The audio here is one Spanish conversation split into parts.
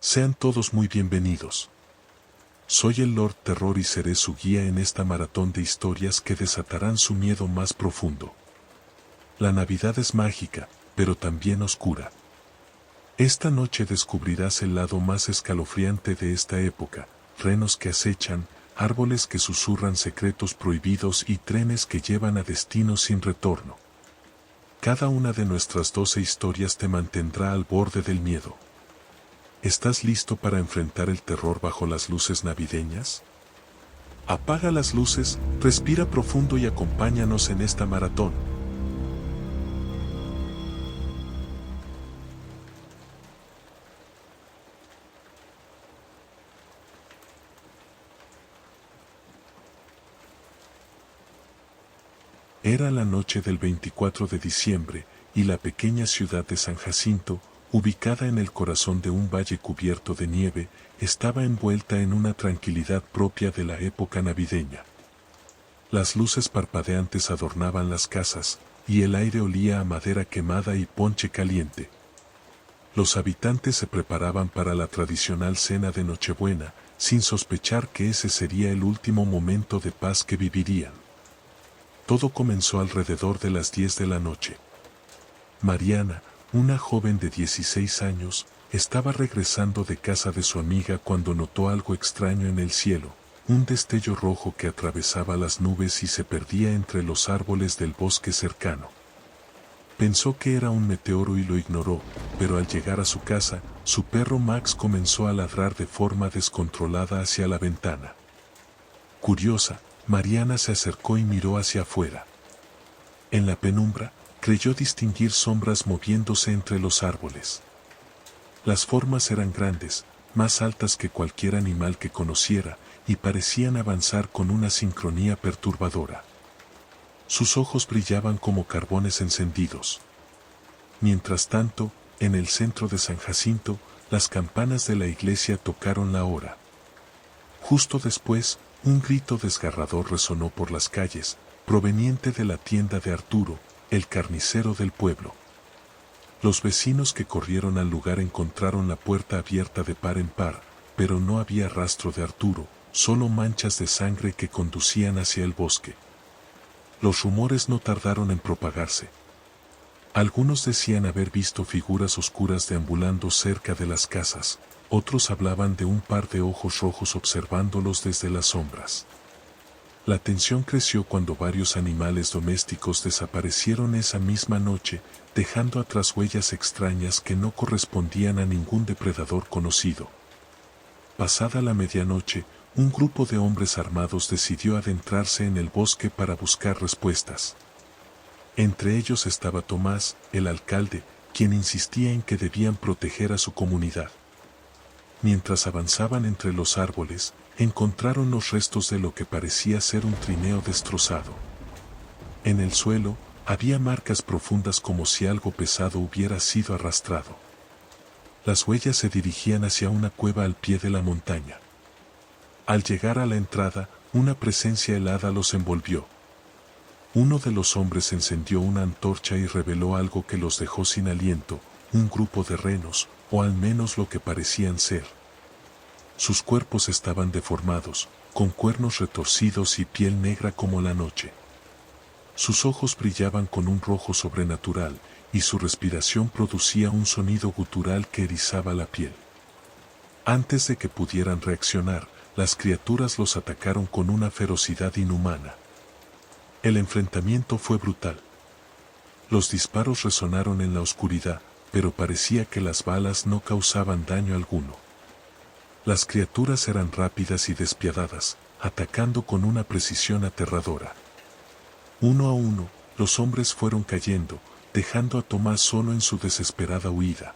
Sean todos muy bienvenidos. Soy el Lord Terror y seré su guía en esta maratón de historias que desatarán su miedo más profundo. La Navidad es mágica, pero también oscura. Esta noche descubrirás el lado más escalofriante de esta época, renos que acechan, árboles que susurran secretos prohibidos y trenes que llevan a destinos sin retorno. Cada una de nuestras 12 historias te mantendrá al borde del miedo. ¿Estás listo para enfrentar el terror bajo las luces navideñas? Apaga las luces, respira profundo y acompáñanos en esta maratón. Era la noche del 24 de diciembre, y la pequeña ciudad de San Jacinto, ubicada en el corazón de un valle cubierto de nieve, estaba envuelta en una tranquilidad propia de la época navideña. Las luces parpadeantes adornaban las casas, y el aire olía a madera quemada y ponche caliente. Los habitantes se preparaban para la tradicional cena de Nochebuena, sin sospechar que ese sería el último momento de paz que vivirían. Todo comenzó alrededor de las 10 de la noche. Mariana, una joven de 16 años, estaba regresando de casa de su amiga cuando notó algo extraño en el cielo, un destello rojo que atravesaba las nubes y se perdía entre los árboles del bosque cercano. Pensó que era un meteoro y lo ignoró, pero al llegar a su casa, su perro Max comenzó a ladrar de forma descontrolada hacia la ventana. Curiosa, Mariana se acercó y miró hacia afuera. En la penumbra, creyó distinguir sombras moviéndose entre los árboles. Las formas eran grandes, más altas que cualquier animal que conociera, y parecían avanzar con una sincronía perturbadora. Sus ojos brillaban como carbones encendidos. Mientras tanto, en el centro de San Jacinto, las campanas de la iglesia tocaron la hora. Justo después, un grito desgarrador resonó por las calles, proveniente de la tienda de Arturo, el carnicero del pueblo. Los vecinos que corrieron al lugar encontraron la puerta abierta de par en par, pero no había rastro de Arturo, solo manchas de sangre que conducían hacia el bosque. Los rumores no tardaron en propagarse. Algunos decían haber visto figuras oscuras deambulando cerca de las casas, otros hablaban de un par de ojos rojos observándolos desde las sombras. La tensión creció cuando varios animales domésticos desaparecieron esa misma noche, dejando atrás huellas extrañas que no correspondían a ningún depredador conocido. Pasada la medianoche, un grupo de hombres armados decidió adentrarse en el bosque para buscar respuestas. Entre ellos estaba Tomás, el alcalde, quien insistía en que debían proteger a su comunidad. Mientras avanzaban entre los árboles, encontraron los restos de lo que parecía ser un trineo destrozado. En el suelo, había marcas profundas como si algo pesado hubiera sido arrastrado. Las huellas se dirigían hacia una cueva al pie de la montaña. Al llegar a la entrada, una presencia helada los envolvió. Uno de los hombres encendió una antorcha y reveló algo que los dejó sin aliento, un grupo de renos, o al menos lo que parecían ser. Sus cuerpos estaban deformados, con cuernos retorcidos y piel negra como la noche. Sus ojos brillaban con un rojo sobrenatural, y su respiración producía un sonido gutural que erizaba la piel. Antes de que pudieran reaccionar, las criaturas los atacaron con una ferocidad inhumana. El enfrentamiento fue brutal. Los disparos resonaron en la oscuridad, pero parecía que las balas no causaban daño alguno. Las criaturas eran rápidas y despiadadas, atacando con una precisión aterradora. Uno a uno, los hombres fueron cayendo, dejando a Tomás solo en su desesperada huida.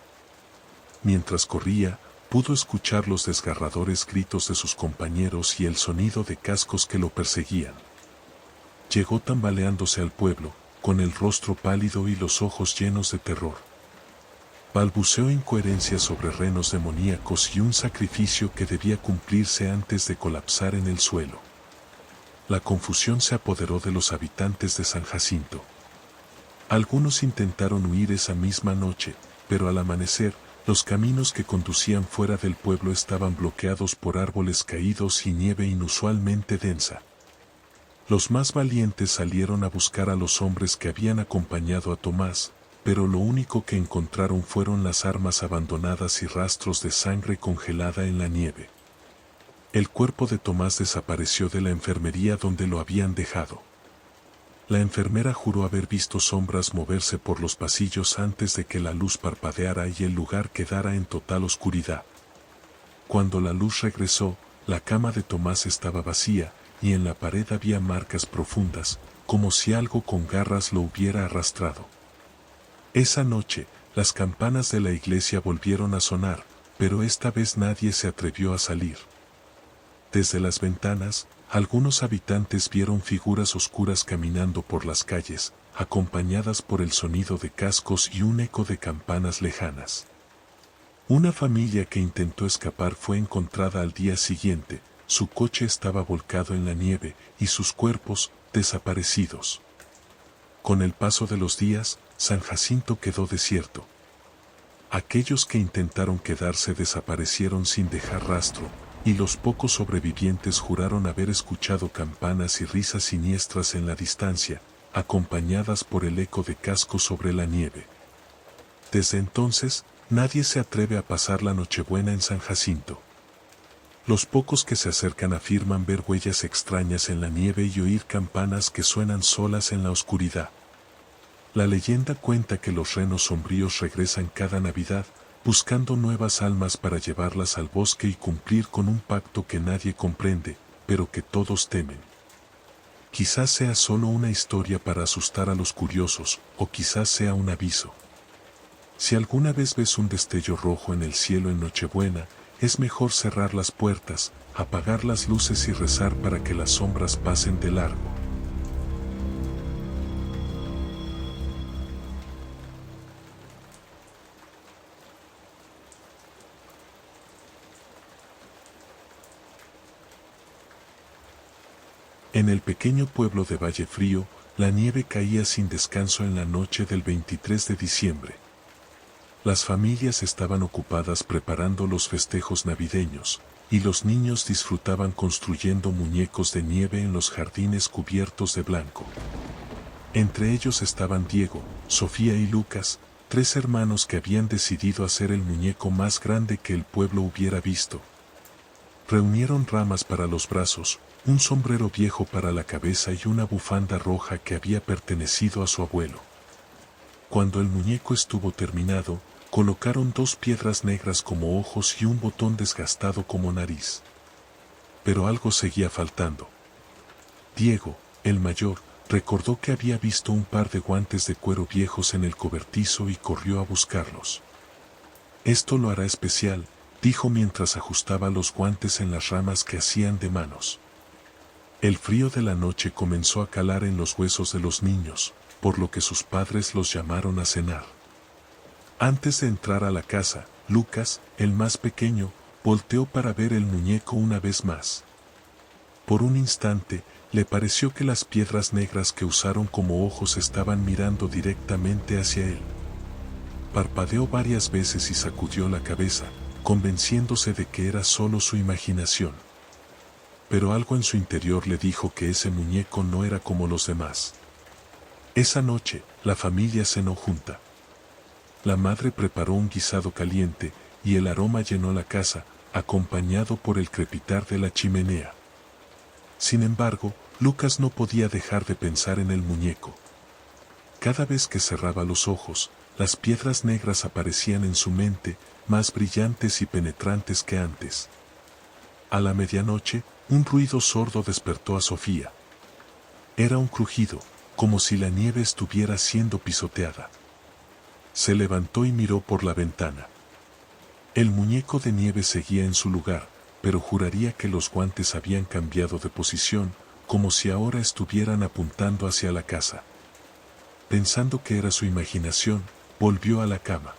Mientras corría, pudo escuchar los desgarradores gritos de sus compañeros y el sonido de cascos que lo perseguían. Llegó tambaleándose al pueblo, con el rostro pálido y los ojos llenos de terror. Balbuceó incoherencias sobre renos demoníacos y un sacrificio que debía cumplirse antes de colapsar en el suelo. La confusión se apoderó de los habitantes de San Jacinto. Algunos intentaron huir esa misma noche, pero al amanecer, Los caminos que conducían fuera del pueblo estaban bloqueados por árboles caídos y nieve inusualmente densa. Los más valientes salieron a buscar a los hombres que habían acompañado a Tomás, pero lo único que encontraron fueron las armas abandonadas y rastros de sangre congelada en la nieve. El cuerpo de Tomás desapareció de la enfermería donde lo habían dejado. La enfermera juró haber visto sombras moverse por los pasillos antes de que la luz parpadeara y el lugar quedara en total oscuridad. Cuando la luz regresó, la cama de Tomás estaba vacía, y en la pared había marcas profundas, como si algo con garras lo hubiera arrastrado. Esa noche, las campanas de la iglesia volvieron a sonar, pero esta vez nadie se atrevió a salir. Desde las ventanas, algunos habitantes vieron figuras oscuras caminando por las calles, acompañadas por el sonido de cascos y un eco de campanas lejanas. Una familia que intentó escapar fue encontrada al día siguiente, su coche estaba volcado en la nieve y sus cuerpos, desaparecidos. Con el paso de los días, San Jacinto quedó desierto. Aquellos que intentaron quedarse desaparecieron sin dejar rastro, y los pocos sobrevivientes juraron haber escuchado campanas y risas siniestras en la distancia, acompañadas por el eco de cascos sobre la nieve. Desde entonces, nadie se atreve a pasar la Nochebuena en San Jacinto. Los pocos que se acercan afirman ver huellas extrañas en la nieve y oír campanas que suenan solas en la oscuridad. La leyenda cuenta que los renos sombríos regresan cada Navidad, buscando nuevas almas para llevarlas al bosque y cumplir con un pacto que nadie comprende, pero que todos temen. Quizás sea solo una historia para asustar a los curiosos, o quizás sea un aviso. Si alguna vez ves un destello rojo en el cielo en Nochebuena, es mejor cerrar las puertas, apagar las luces y rezar para que las sombras pasen de largo. En el pequeño pueblo de Valle Frío, la nieve caía sin descanso en la noche del 23 de diciembre. Las familias estaban ocupadas preparando los festejos navideños, y los niños disfrutaban construyendo muñecos de nieve en los jardines cubiertos de blanco. Entre ellos estaban Diego, Sofía y Lucas, 3 hermanos que habían decidido hacer el muñeco más grande que el pueblo hubiera visto. Reunieron ramas para los brazos, un sombrero viejo para la cabeza y una bufanda roja que había pertenecido a su abuelo. Cuando el muñeco estuvo terminado, colocaron 2 piedras negras como ojos y un botón desgastado como nariz. Pero algo seguía faltando. Diego, el mayor, recordó que había visto un par de guantes de cuero viejos en el cobertizo y corrió a buscarlos. Esto lo hará especial, dijo mientras ajustaba los guantes en las ramas que hacían de manos. El frío de la noche comenzó a calar en los huesos de los niños, por lo que sus padres los llamaron a cenar. Antes de entrar a la casa, Lucas, el más pequeño, volteó para ver el muñeco una vez más. Por un instante, le pareció que las piedras negras que usaron como ojos estaban mirando directamente hacia él. Parpadeó varias veces y sacudió la cabeza, convenciéndose de que era solo su imaginación. Pero algo en su interior le dijo que ese muñeco no era como los demás. Esa noche, la familia cenó junta. La madre preparó un guisado caliente, y el aroma llenó la casa, acompañado por el crepitar de la chimenea. Sin embargo, Lucas no podía dejar de pensar en el muñeco. Cada vez que cerraba los ojos, las piedras negras aparecían en su mente, más brillantes y penetrantes que antes. A la medianoche, un ruido sordo despertó a Sofía. Era un crujido, como si la nieve estuviera siendo pisoteada. Se levantó y miró por la ventana. El muñeco de nieve seguía en su lugar, pero juraría que los guantes habían cambiado de posición, como si ahora estuvieran apuntando hacia la casa. Pensando que era su imaginación, volvió a la cama.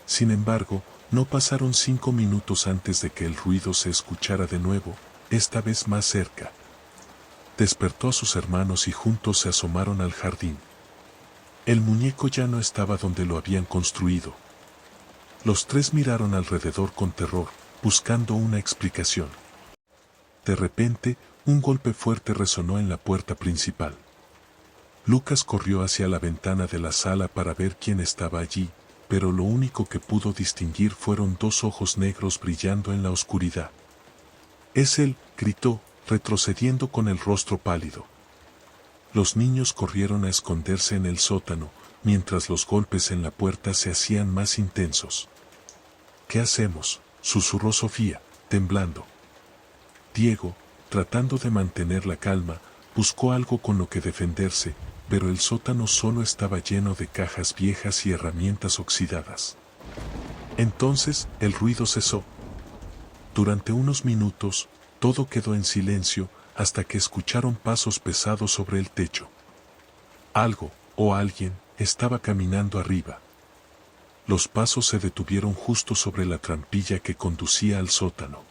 Sin embargo, no pasaron 5 minutos antes de que el ruido se escuchara de nuevo, esta vez más cerca. Despertó a sus hermanos y juntos se asomaron al jardín. El muñeco ya no estaba donde lo habían construido. Los tres miraron alrededor con terror, buscando una explicación. De repente, un golpe fuerte resonó en la puerta principal. Lucas corrió hacia la ventana de la sala para ver quién estaba allí, pero lo único que pudo distinguir fueron dos ojos negros brillando en la oscuridad. «Es él», gritó, retrocediendo con el rostro pálido. Los niños corrieron a esconderse en el sótano, mientras los golpes en la puerta se hacían más intensos. «¿Qué hacemos?», susurró Sofía, temblando. Diego, tratando de mantener la calma, buscó algo con lo que defenderse, pero el sótano solo estaba lleno de cajas viejas y herramientas oxidadas. Entonces, el ruido cesó. Durante unos minutos, todo quedó en silencio, hasta que escucharon pasos pesados sobre el techo. Algo, o alguien, estaba caminando arriba. Los pasos se detuvieron justo sobre la trampilla que conducía al sótano.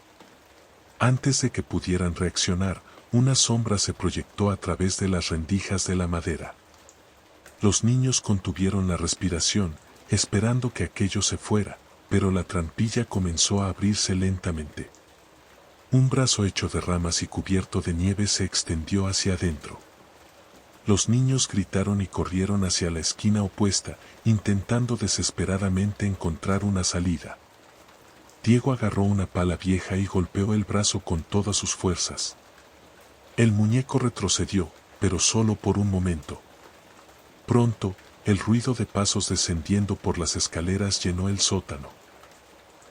Antes de que pudieran reaccionar, una sombra se proyectó a través de las rendijas de la madera. Los niños contuvieron la respiración, esperando que aquello se fuera, pero la trampilla comenzó a abrirse lentamente. Un brazo hecho de ramas y cubierto de nieve se extendió hacia adentro. Los niños gritaron y corrieron hacia la esquina opuesta, intentando desesperadamente encontrar una salida. Diego agarró una pala vieja y golpeó el brazo con todas sus fuerzas. El muñeco retrocedió, pero solo por un momento. Pronto, el ruido de pasos descendiendo por las escaleras llenó el sótano.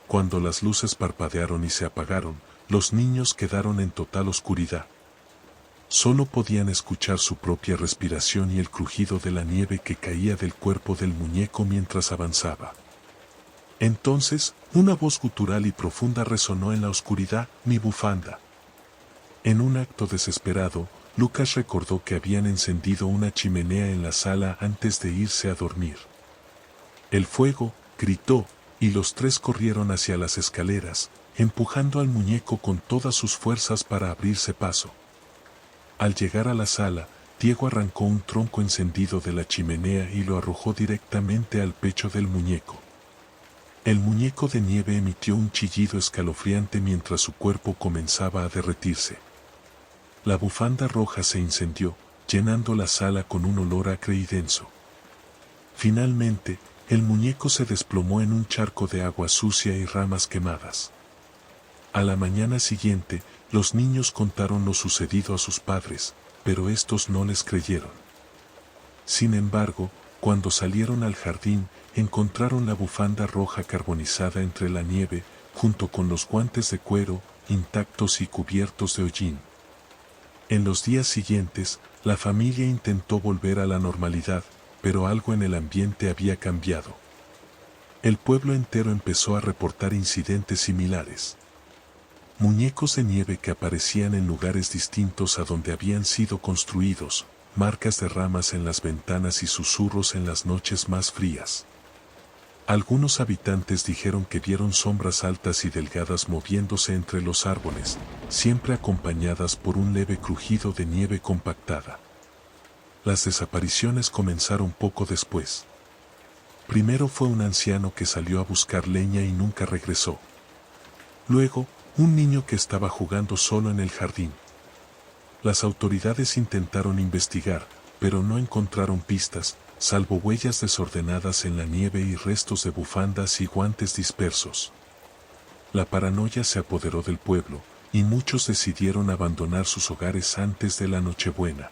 Cuando las luces parpadearon y se apagaron, los niños quedaron en total oscuridad. Solo podían escuchar su propia respiración y el crujido de la nieve que caía del cuerpo del muñeco mientras avanzaba. Entonces, una voz gutural y profunda resonó en la oscuridad: «Mi bufanda». En un acto desesperado, Lucas recordó que habían encendido una chimenea en la sala antes de irse a dormir. «El fuego», gritó, y los tres corrieron hacia las escaleras, empujando al muñeco con todas sus fuerzas para abrirse paso. Al llegar a la sala, Diego arrancó un tronco encendido de la chimenea y lo arrojó directamente al pecho del muñeco. El muñeco de nieve emitió un chillido escalofriante mientras su cuerpo comenzaba a derretirse. La bufanda roja se incendió, llenando la sala con un olor acre y denso. Finalmente, el muñeco se desplomó en un charco de agua sucia y ramas quemadas. A la mañana siguiente, los niños contaron lo sucedido a sus padres, pero estos no les creyeron. Sin embargo, cuando salieron al jardín, encontraron la bufanda roja carbonizada entre la nieve, junto con los guantes de cuero, intactos y cubiertos de hollín. En los días siguientes, la familia intentó volver a la normalidad, pero algo en el ambiente había cambiado. El pueblo entero empezó a reportar incidentes similares. Muñecos de nieve que aparecían en lugares distintos a donde habían sido construidos, marcas de ramas en las ventanas y susurros en las noches más frías. Algunos habitantes dijeron que vieron sombras altas y delgadas moviéndose entre los árboles, siempre acompañadas por un leve crujido de nieve compactada. Las desapariciones comenzaron poco después. Primero fue un anciano que salió a buscar leña y nunca regresó. Luego, un niño que estaba jugando solo en el jardín. Las autoridades intentaron investigar, pero no encontraron pistas, salvo huellas desordenadas en la nieve y restos de bufandas y guantes dispersos. La paranoia se apoderó del pueblo, y muchos decidieron abandonar sus hogares antes de la Nochebuena.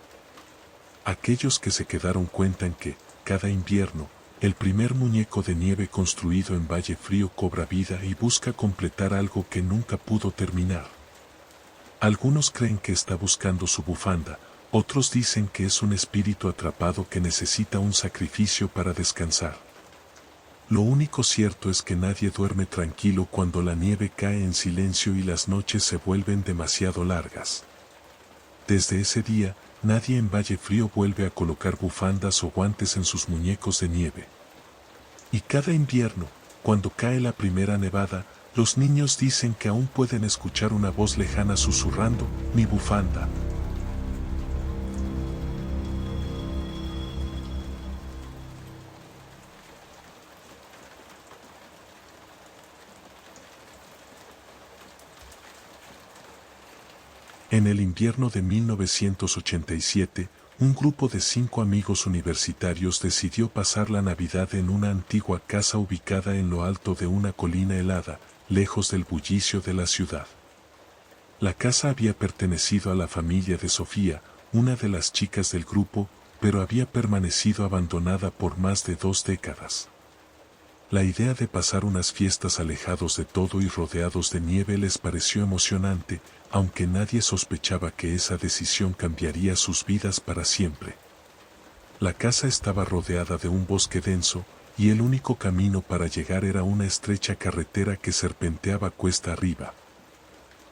Aquellos que se quedaron cuentan que, cada invierno, el primer muñeco de nieve construido en Valle Frío cobra vida y busca completar algo que nunca pudo terminar. Algunos creen que está buscando su bufanda, otros dicen que es un espíritu atrapado que necesita un sacrificio para descansar. Lo único cierto es que nadie duerme tranquilo cuando la nieve cae en silencio y las noches se vuelven demasiado largas. Desde ese día, nadie en Valle Frío vuelve a colocar bufandas o guantes en sus muñecos de nieve. Y cada invierno, cuando cae la primera nevada, los niños dicen que aún pueden escuchar una voz lejana susurrando: «Mi bufanda». En el invierno de 1987, un grupo de 5 amigos universitarios decidió pasar la Navidad en una antigua casa ubicada en lo alto de una colina helada, lejos del bullicio de la ciudad. La casa había pertenecido a la familia de Sofía, una de las chicas del grupo, pero había permanecido abandonada por más de 2 décadas. La idea de pasar unas fiestas alejados de todo y rodeados de nieve les pareció emocionante, aunque nadie sospechaba que esa decisión cambiaría sus vidas para siempre. La casa estaba rodeada de un bosque denso, y el único camino para llegar era una estrecha carretera que serpenteaba cuesta arriba.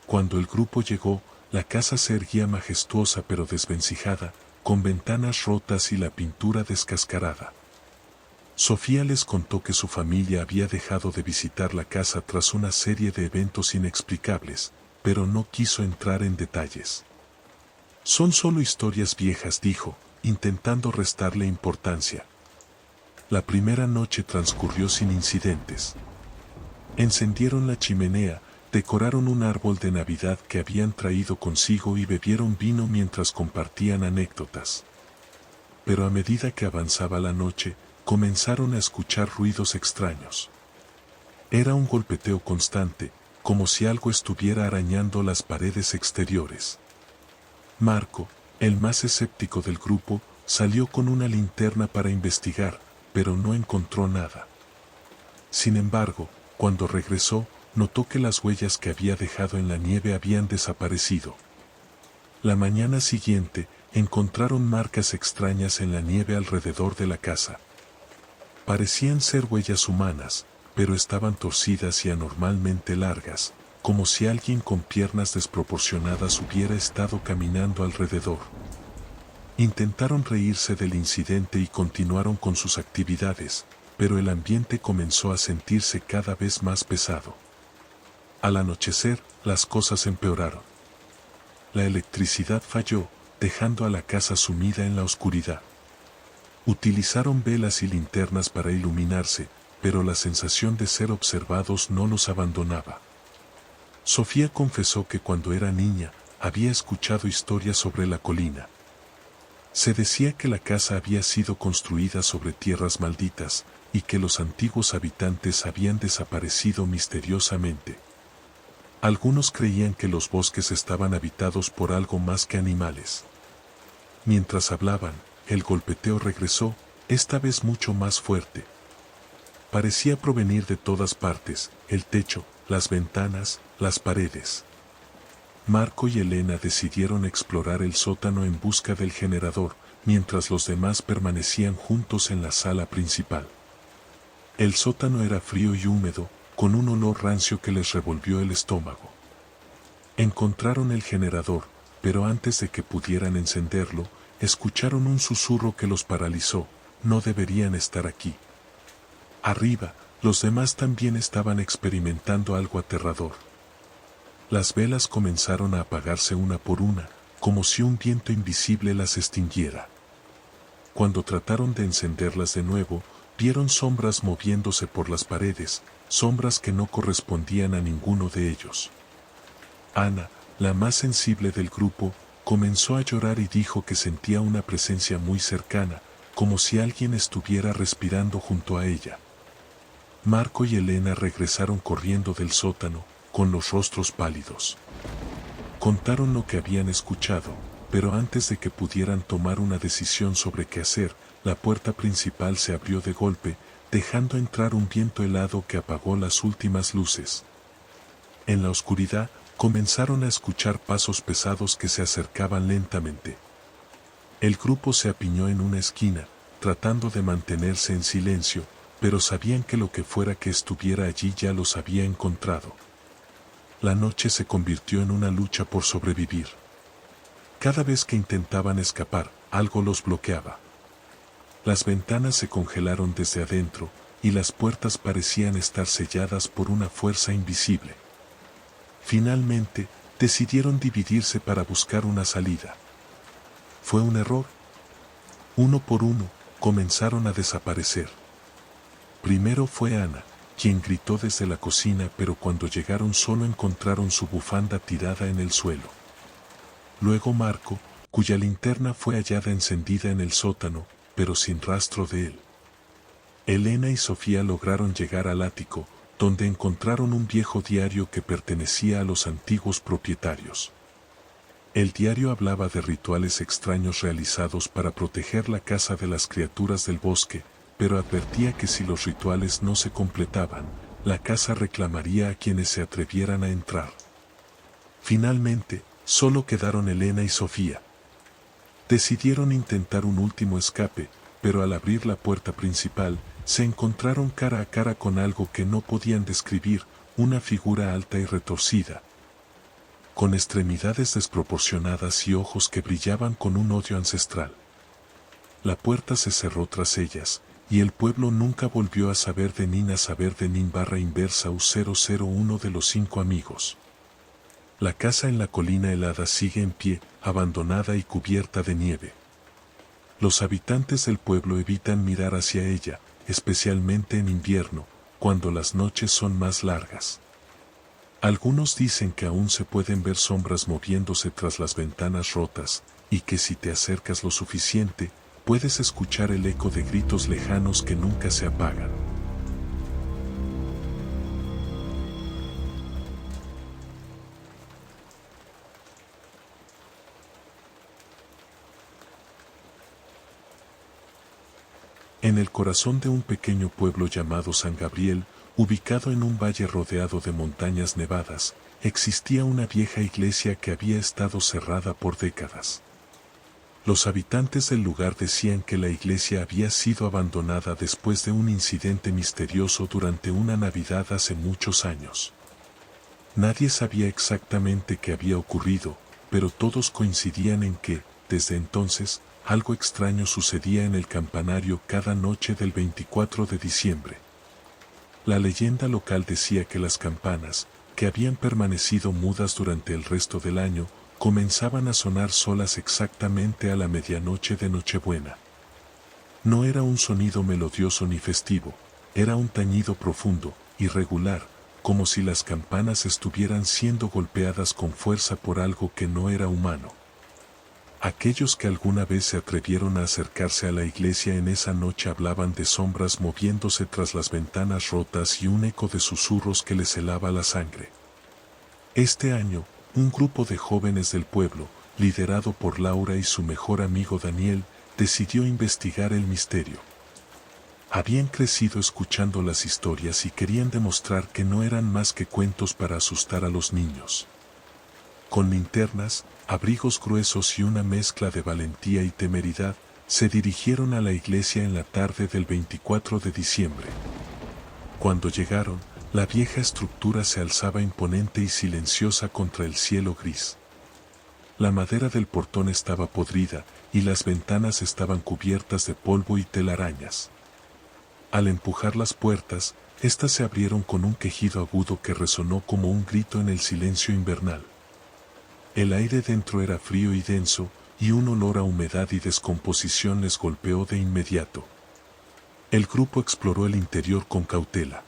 Cuando el grupo llegó, la casa se erguía majestuosa pero desvencijada, con ventanas rotas y la pintura descascarada. Sofía les contó que su familia había dejado de visitar la casa tras una serie de eventos inexplicables, pero no quiso entrar en detalles. Son solo historias viejas, dijo, intentando restarle importancia. La primera noche transcurrió sin incidentes. Encendieron la chimenea, decoraron un árbol de Navidad que habían traído consigo y bebieron vino mientras compartían anécdotas. Pero a medida que avanzaba la noche, comenzaron a escuchar ruidos extraños. Era un golpeteo constante, como si algo estuviera arañando las paredes exteriores. Marco, el más escéptico del grupo, salió con una linterna para investigar, pero no encontró nada. Sin embargo, cuando regresó, notó que las huellas que había dejado en la nieve habían desaparecido. La mañana siguiente, encontraron marcas extrañas en la nieve alrededor de la casa. Parecían ser huellas humanas, pero estaban torcidas y anormalmente largas, como si alguien con piernas desproporcionadas hubiera estado caminando alrededor. Intentaron reírse del incidente y continuaron con sus actividades, pero el ambiente comenzó a sentirse cada vez más pesado. Al anochecer, las cosas empeoraron. La electricidad falló, dejando a la casa sumida en la oscuridad. Utilizaron velas y linternas para iluminarse, pero la sensación de ser observados no los abandonaba. Sofía confesó que cuando era niña, había escuchado historias sobre la colina. Se decía que la casa había sido construida sobre tierras malditas, y que los antiguos habitantes habían desaparecido misteriosamente. Algunos creían que los bosques estaban habitados por algo más que animales. Mientras hablaban, el golpeteo regresó, esta vez mucho más fuerte. Parecía provenir de todas partes, el techo, las ventanas, las paredes. Marco y Elena decidieron explorar el sótano en busca del generador, mientras los demás permanecían juntos en la sala principal. El sótano era frío y húmedo, con un olor rancio que les revolvió el estómago. Encontraron el generador, pero antes de que pudieran encenderlo, escucharon un susurro que los paralizó: no deberían estar aquí. Arriba, los demás también estaban experimentando algo aterrador. Las velas comenzaron a apagarse una por una, como si un viento invisible las extinguiera. Cuando trataron de encenderlas de nuevo, vieron sombras moviéndose por las paredes, sombras que no correspondían a ninguno de ellos. Ana, la más sensible del grupo, comenzó a llorar y dijo que sentía una presencia muy cercana, como si alguien estuviera respirando junto a ella. Marco y Elena regresaron corriendo del sótano, con los rostros pálidos. Contaron lo que habían escuchado, pero antes de que pudieran tomar una decisión sobre qué hacer, la puerta principal se abrió de golpe, dejando entrar un viento helado que apagó las últimas luces. En la oscuridad, comenzaron a escuchar pasos pesados que se acercaban lentamente. El grupo se apiñó en una esquina, tratando de mantenerse en silencio, pero sabían que lo que fuera que estuviera allí ya los había encontrado. La noche se convirtió en una lucha por sobrevivir. Cada vez que intentaban escapar, algo los bloqueaba. Las ventanas se congelaron desde adentro, y las puertas parecían estar selladas por una fuerza invisible. Finalmente, decidieron dividirse para buscar una salida. Fue un error. Uno por uno, comenzaron a desaparecer. Primero fue Ana, quien gritó desde la cocina, pero cuando llegaron solo encontraron su bufanda tirada en el suelo. luego Marco, cuya linterna fue hallada encendida en el sótano, pero sin rastro de él. Elena y Sofía lograron llegar al ático, donde encontraron un viejo diario que pertenecía a los antiguos propietarios. El diario hablaba de rituales extraños realizados para proteger la casa de las criaturas del bosque, pero advertía que si los rituales no se completaban, la casa reclamaría a quienes se atrevieran a entrar. Finalmente, solo quedaron Elena y Sofía. Decidieron intentar un último escape, pero al abrir la puerta principal, se encontraron cara a cara con algo que no podían describir, una figura alta y retorcida, con extremidades desproporcionadas y ojos que brillaban con un odio ancestral. La puerta se cerró tras ellas, y el pueblo nunca volvió a saber de Nin /inversa U001 de los 5 amigos. La casa en la colina helada sigue en pie, abandonada y cubierta de nieve. Los habitantes del pueblo evitan mirar hacia ella, especialmente en invierno, cuando las noches son más largas. Algunos dicen que aún se pueden ver sombras moviéndose tras las ventanas rotas, y que si te acercas lo suficiente, puedes escuchar el eco de gritos lejanos que nunca se apagan. En el corazón de un pequeño pueblo llamado San Gabriel, ubicado en un valle rodeado de montañas nevadas, existía una vieja iglesia que había estado cerrada por décadas. Los habitantes del lugar decían que la iglesia había sido abandonada después de un incidente misterioso durante una Navidad hace muchos años. Nadie sabía exactamente qué había ocurrido, pero todos coincidían en que, desde entonces, algo extraño sucedía en el campanario cada noche del 24 de diciembre. La leyenda local decía que las campanas, que habían permanecido mudas durante el resto del año, comenzaban a sonar solas exactamente a la medianoche de Nochebuena. No era un sonido melodioso ni festivo, era un tañido profundo, irregular, como si las campanas estuvieran siendo golpeadas con fuerza por algo que no era humano. Aquellos que alguna vez se atrevieron a acercarse a la iglesia en esa noche hablaban de sombras moviéndose tras las ventanas rotas y un eco de susurros que les helaba la sangre. Este año, un grupo de jóvenes del pueblo, liderado por Laura y su mejor amigo Daniel, decidió investigar el misterio. Habían crecido escuchando las historias y querían demostrar que no eran más que cuentos para asustar a los niños. Con linternas, abrigos gruesos y una mezcla de valentía y temeridad, se dirigieron a la iglesia en la tarde del 24 de diciembre. Cuando llegaron, la vieja estructura se alzaba imponente y silenciosa contra el cielo gris. La madera del portón estaba podrida, y las ventanas estaban cubiertas de polvo y telarañas. Al empujar las puertas, éstas se abrieron con un quejido agudo que resonó como un grito en el silencio invernal. El aire dentro era frío y denso, y un olor a humedad y descomposición les golpeó de inmediato. El grupo exploró el interior con cautela.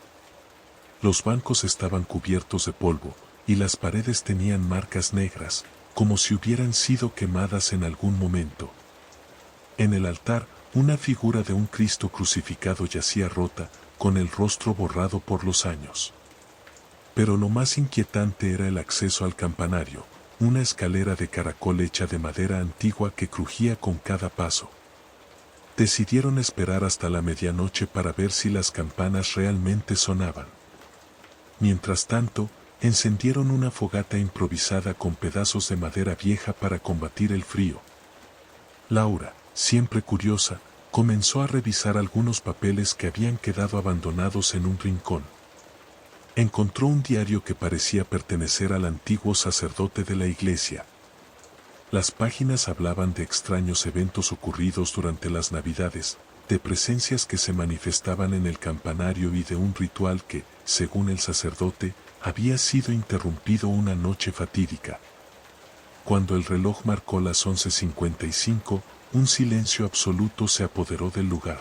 Los bancos estaban cubiertos de polvo, y las paredes tenían marcas negras, como si hubieran sido quemadas en algún momento. En el altar, una figura de un Cristo crucificado yacía rota, con el rostro borrado por los años. Pero lo más inquietante era el acceso al campanario, una escalera de caracol hecha de madera antigua que crujía con cada paso. Decidieron esperar hasta la medianoche para ver si las campanas realmente sonaban. Mientras tanto, encendieron una fogata improvisada con pedazos de madera vieja para combatir el frío. Laura, siempre curiosa, comenzó a revisar algunos papeles que habían quedado abandonados en un rincón. Encontró un diario que parecía pertenecer al antiguo sacerdote de la iglesia. Las páginas hablaban de extraños eventos ocurridos durante las Navidades, de presencias que se manifestaban en el campanario y de un ritual que, según el sacerdote, había sido interrumpido una noche fatídica. Cuando el reloj marcó las 11:55, un silencio absoluto se apoderó del lugar.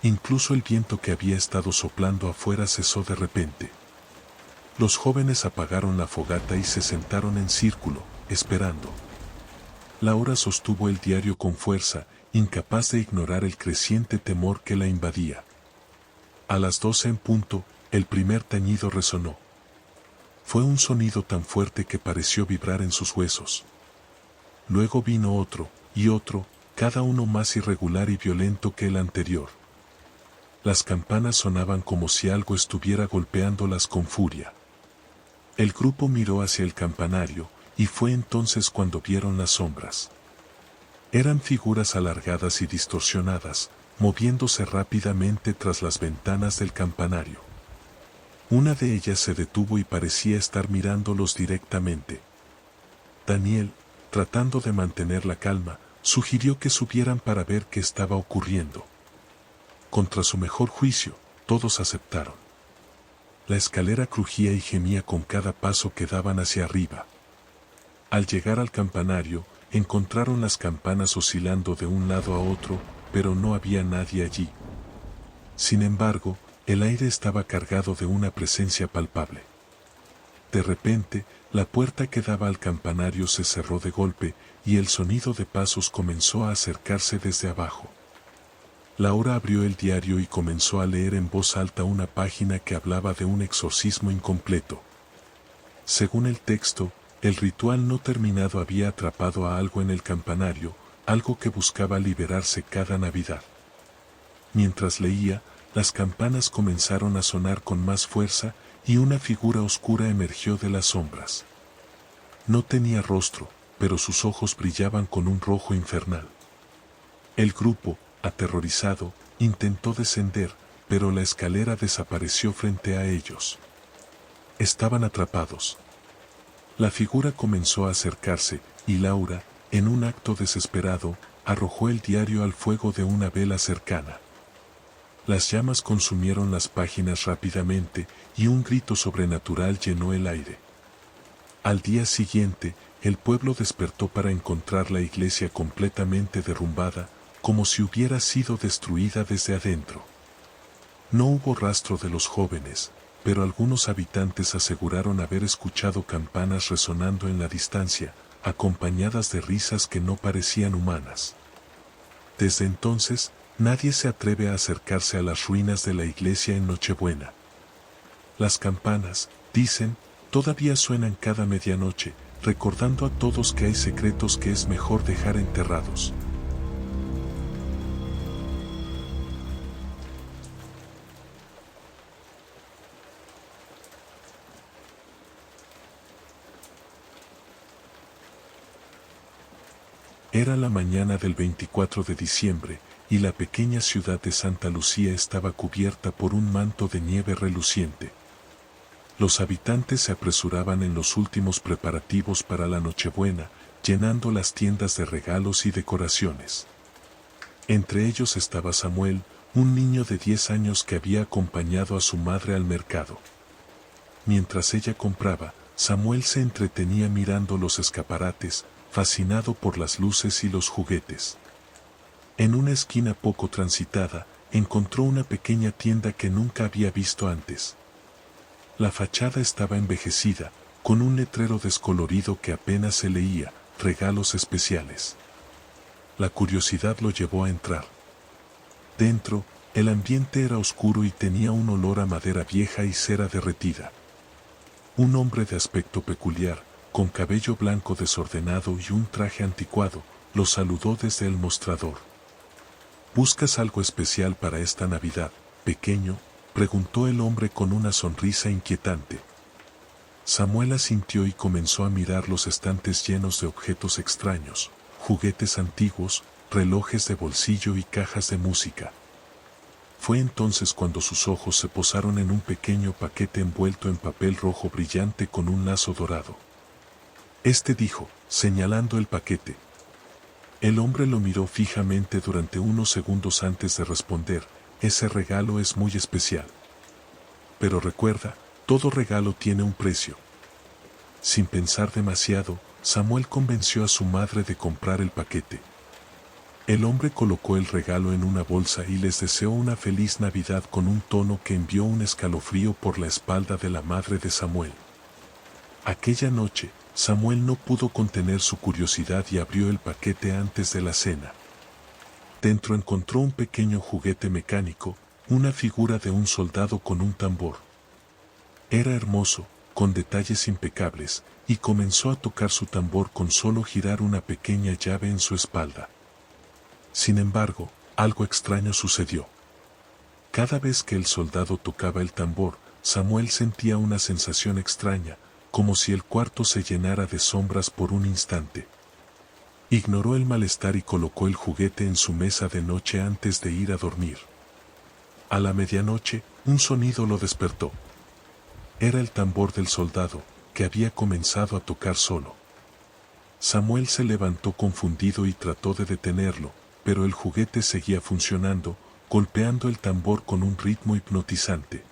Incluso el viento que había estado soplando afuera cesó de repente. Los jóvenes apagaron la fogata y se sentaron en círculo, esperando. Laura sostuvo el diario con fuerza, incapaz de ignorar el creciente temor que la invadía. A las 12 en punto, el primer tañido resonó. Fue un sonido tan fuerte que pareció vibrar en sus huesos. Luego vino otro, y otro, cada uno más irregular y violento que el anterior. Las campanas sonaban como si algo estuviera golpeándolas con furia. El grupo miró hacia el campanario, y fue entonces cuando vieron las sombras. Eran figuras alargadas y distorsionadas, moviéndose rápidamente tras las ventanas del campanario. Una de ellas se detuvo y parecía estar mirándolos directamente. Daniel, tratando de mantener la calma, sugirió que subieran para ver qué estaba ocurriendo. Contra su mejor juicio, todos aceptaron. La escalera crujía y gemía con cada paso que daban hacia arriba. Al llegar al campanario, encontraron las campanas oscilando de un lado a otro, pero no había nadie allí. Sin embargo, el aire estaba cargado de una presencia palpable. De repente, la puerta que daba al campanario se cerró de golpe, y el sonido de pasos comenzó a acercarse desde abajo. Laura abrió el diario y comenzó a leer en voz alta una página que hablaba de un exorcismo incompleto. Según el texto, el ritual no terminado había atrapado a algo en el campanario, algo que buscaba liberarse cada Navidad. Mientras leía, las campanas comenzaron a sonar con más fuerza y una figura oscura emergió de las sombras. No tenía rostro, pero sus ojos brillaban con un rojo infernal. El grupo, aterrorizado, intentó descender, pero la escalera desapareció frente a ellos. Estaban atrapados. La figura comenzó a acercarse, y Laura, en un acto desesperado, arrojó el diario al fuego de una vela cercana. Las llamas consumieron las páginas rápidamente, y un grito sobrenatural llenó el aire. Al día siguiente, el pueblo despertó para encontrar la iglesia completamente derrumbada, como si hubiera sido destruida desde adentro. No hubo rastro de los jóvenes, pero algunos habitantes aseguraron haber escuchado campanas resonando en la distancia, acompañadas de risas que no parecían humanas. Desde entonces, nadie se atreve a acercarse a las ruinas de la iglesia en Nochebuena. Las campanas, dicen, todavía suenan cada medianoche, recordando a todos que hay secretos que es mejor dejar enterrados. Era la mañana del 24 de diciembre, y la pequeña ciudad de Santa Lucía estaba cubierta por un manto de nieve reluciente. Los habitantes se apresuraban en los últimos preparativos para la Nochebuena, llenando las tiendas de regalos y decoraciones. Entre ellos estaba Samuel, un niño de 10 años que había acompañado a su madre al mercado. Mientras ella compraba, Samuel se entretenía mirando los escaparates, fascinado por las luces y los juguetes. En una esquina poco transitada, encontró una pequeña tienda que nunca había visto antes. La fachada estaba envejecida, con un letrero descolorido que apenas se leía, regalos especiales. La curiosidad lo llevó a entrar. Dentro, el ambiente era oscuro y tenía un olor a madera vieja y cera derretida. Un hombre de aspecto peculiar, con cabello blanco desordenado y un traje anticuado, lo saludó desde el mostrador. ¿Buscas algo especial para esta Navidad, pequeño?, preguntó el hombre con una sonrisa inquietante. Samuel asintió y comenzó a mirar los estantes llenos de objetos extraños, juguetes antiguos, relojes de bolsillo y cajas de música. Fue entonces cuando sus ojos se posaron en un pequeño paquete envuelto en papel rojo brillante con un lazo dorado. Dijo, señalando el paquete. El hombre lo miró fijamente durante unos segundos antes de responder, ese regalo es muy especial. Pero recuerda, todo regalo tiene un precio. Sin pensar demasiado, Samuel convenció a su madre de comprar el paquete. El hombre colocó el regalo en una bolsa y les deseó una feliz Navidad con un tono que envió un escalofrío por la espalda de la madre de Samuel. Aquella noche, Samuel no pudo contener su curiosidad y abrió el paquete antes de la cena. Dentro encontró un pequeño juguete mecánico, una figura de un soldado con un tambor. Era hermoso, con detalles impecables, y comenzó a tocar su tambor con solo girar una pequeña llave en su espalda. Sin embargo, algo extraño sucedió. Cada vez que el soldado tocaba el tambor, Samuel sentía una sensación extraña, como si el cuarto se llenara de sombras por un instante. Ignoró el malestar y colocó el juguete en su mesa de noche antes de ir a dormir. A la medianoche, un sonido lo despertó. Era el tambor del soldado, que había comenzado a tocar solo. Samuel se levantó confundido y trató de detenerlo, pero el juguete seguía funcionando, golpeando el tambor con un ritmo hipnotizante.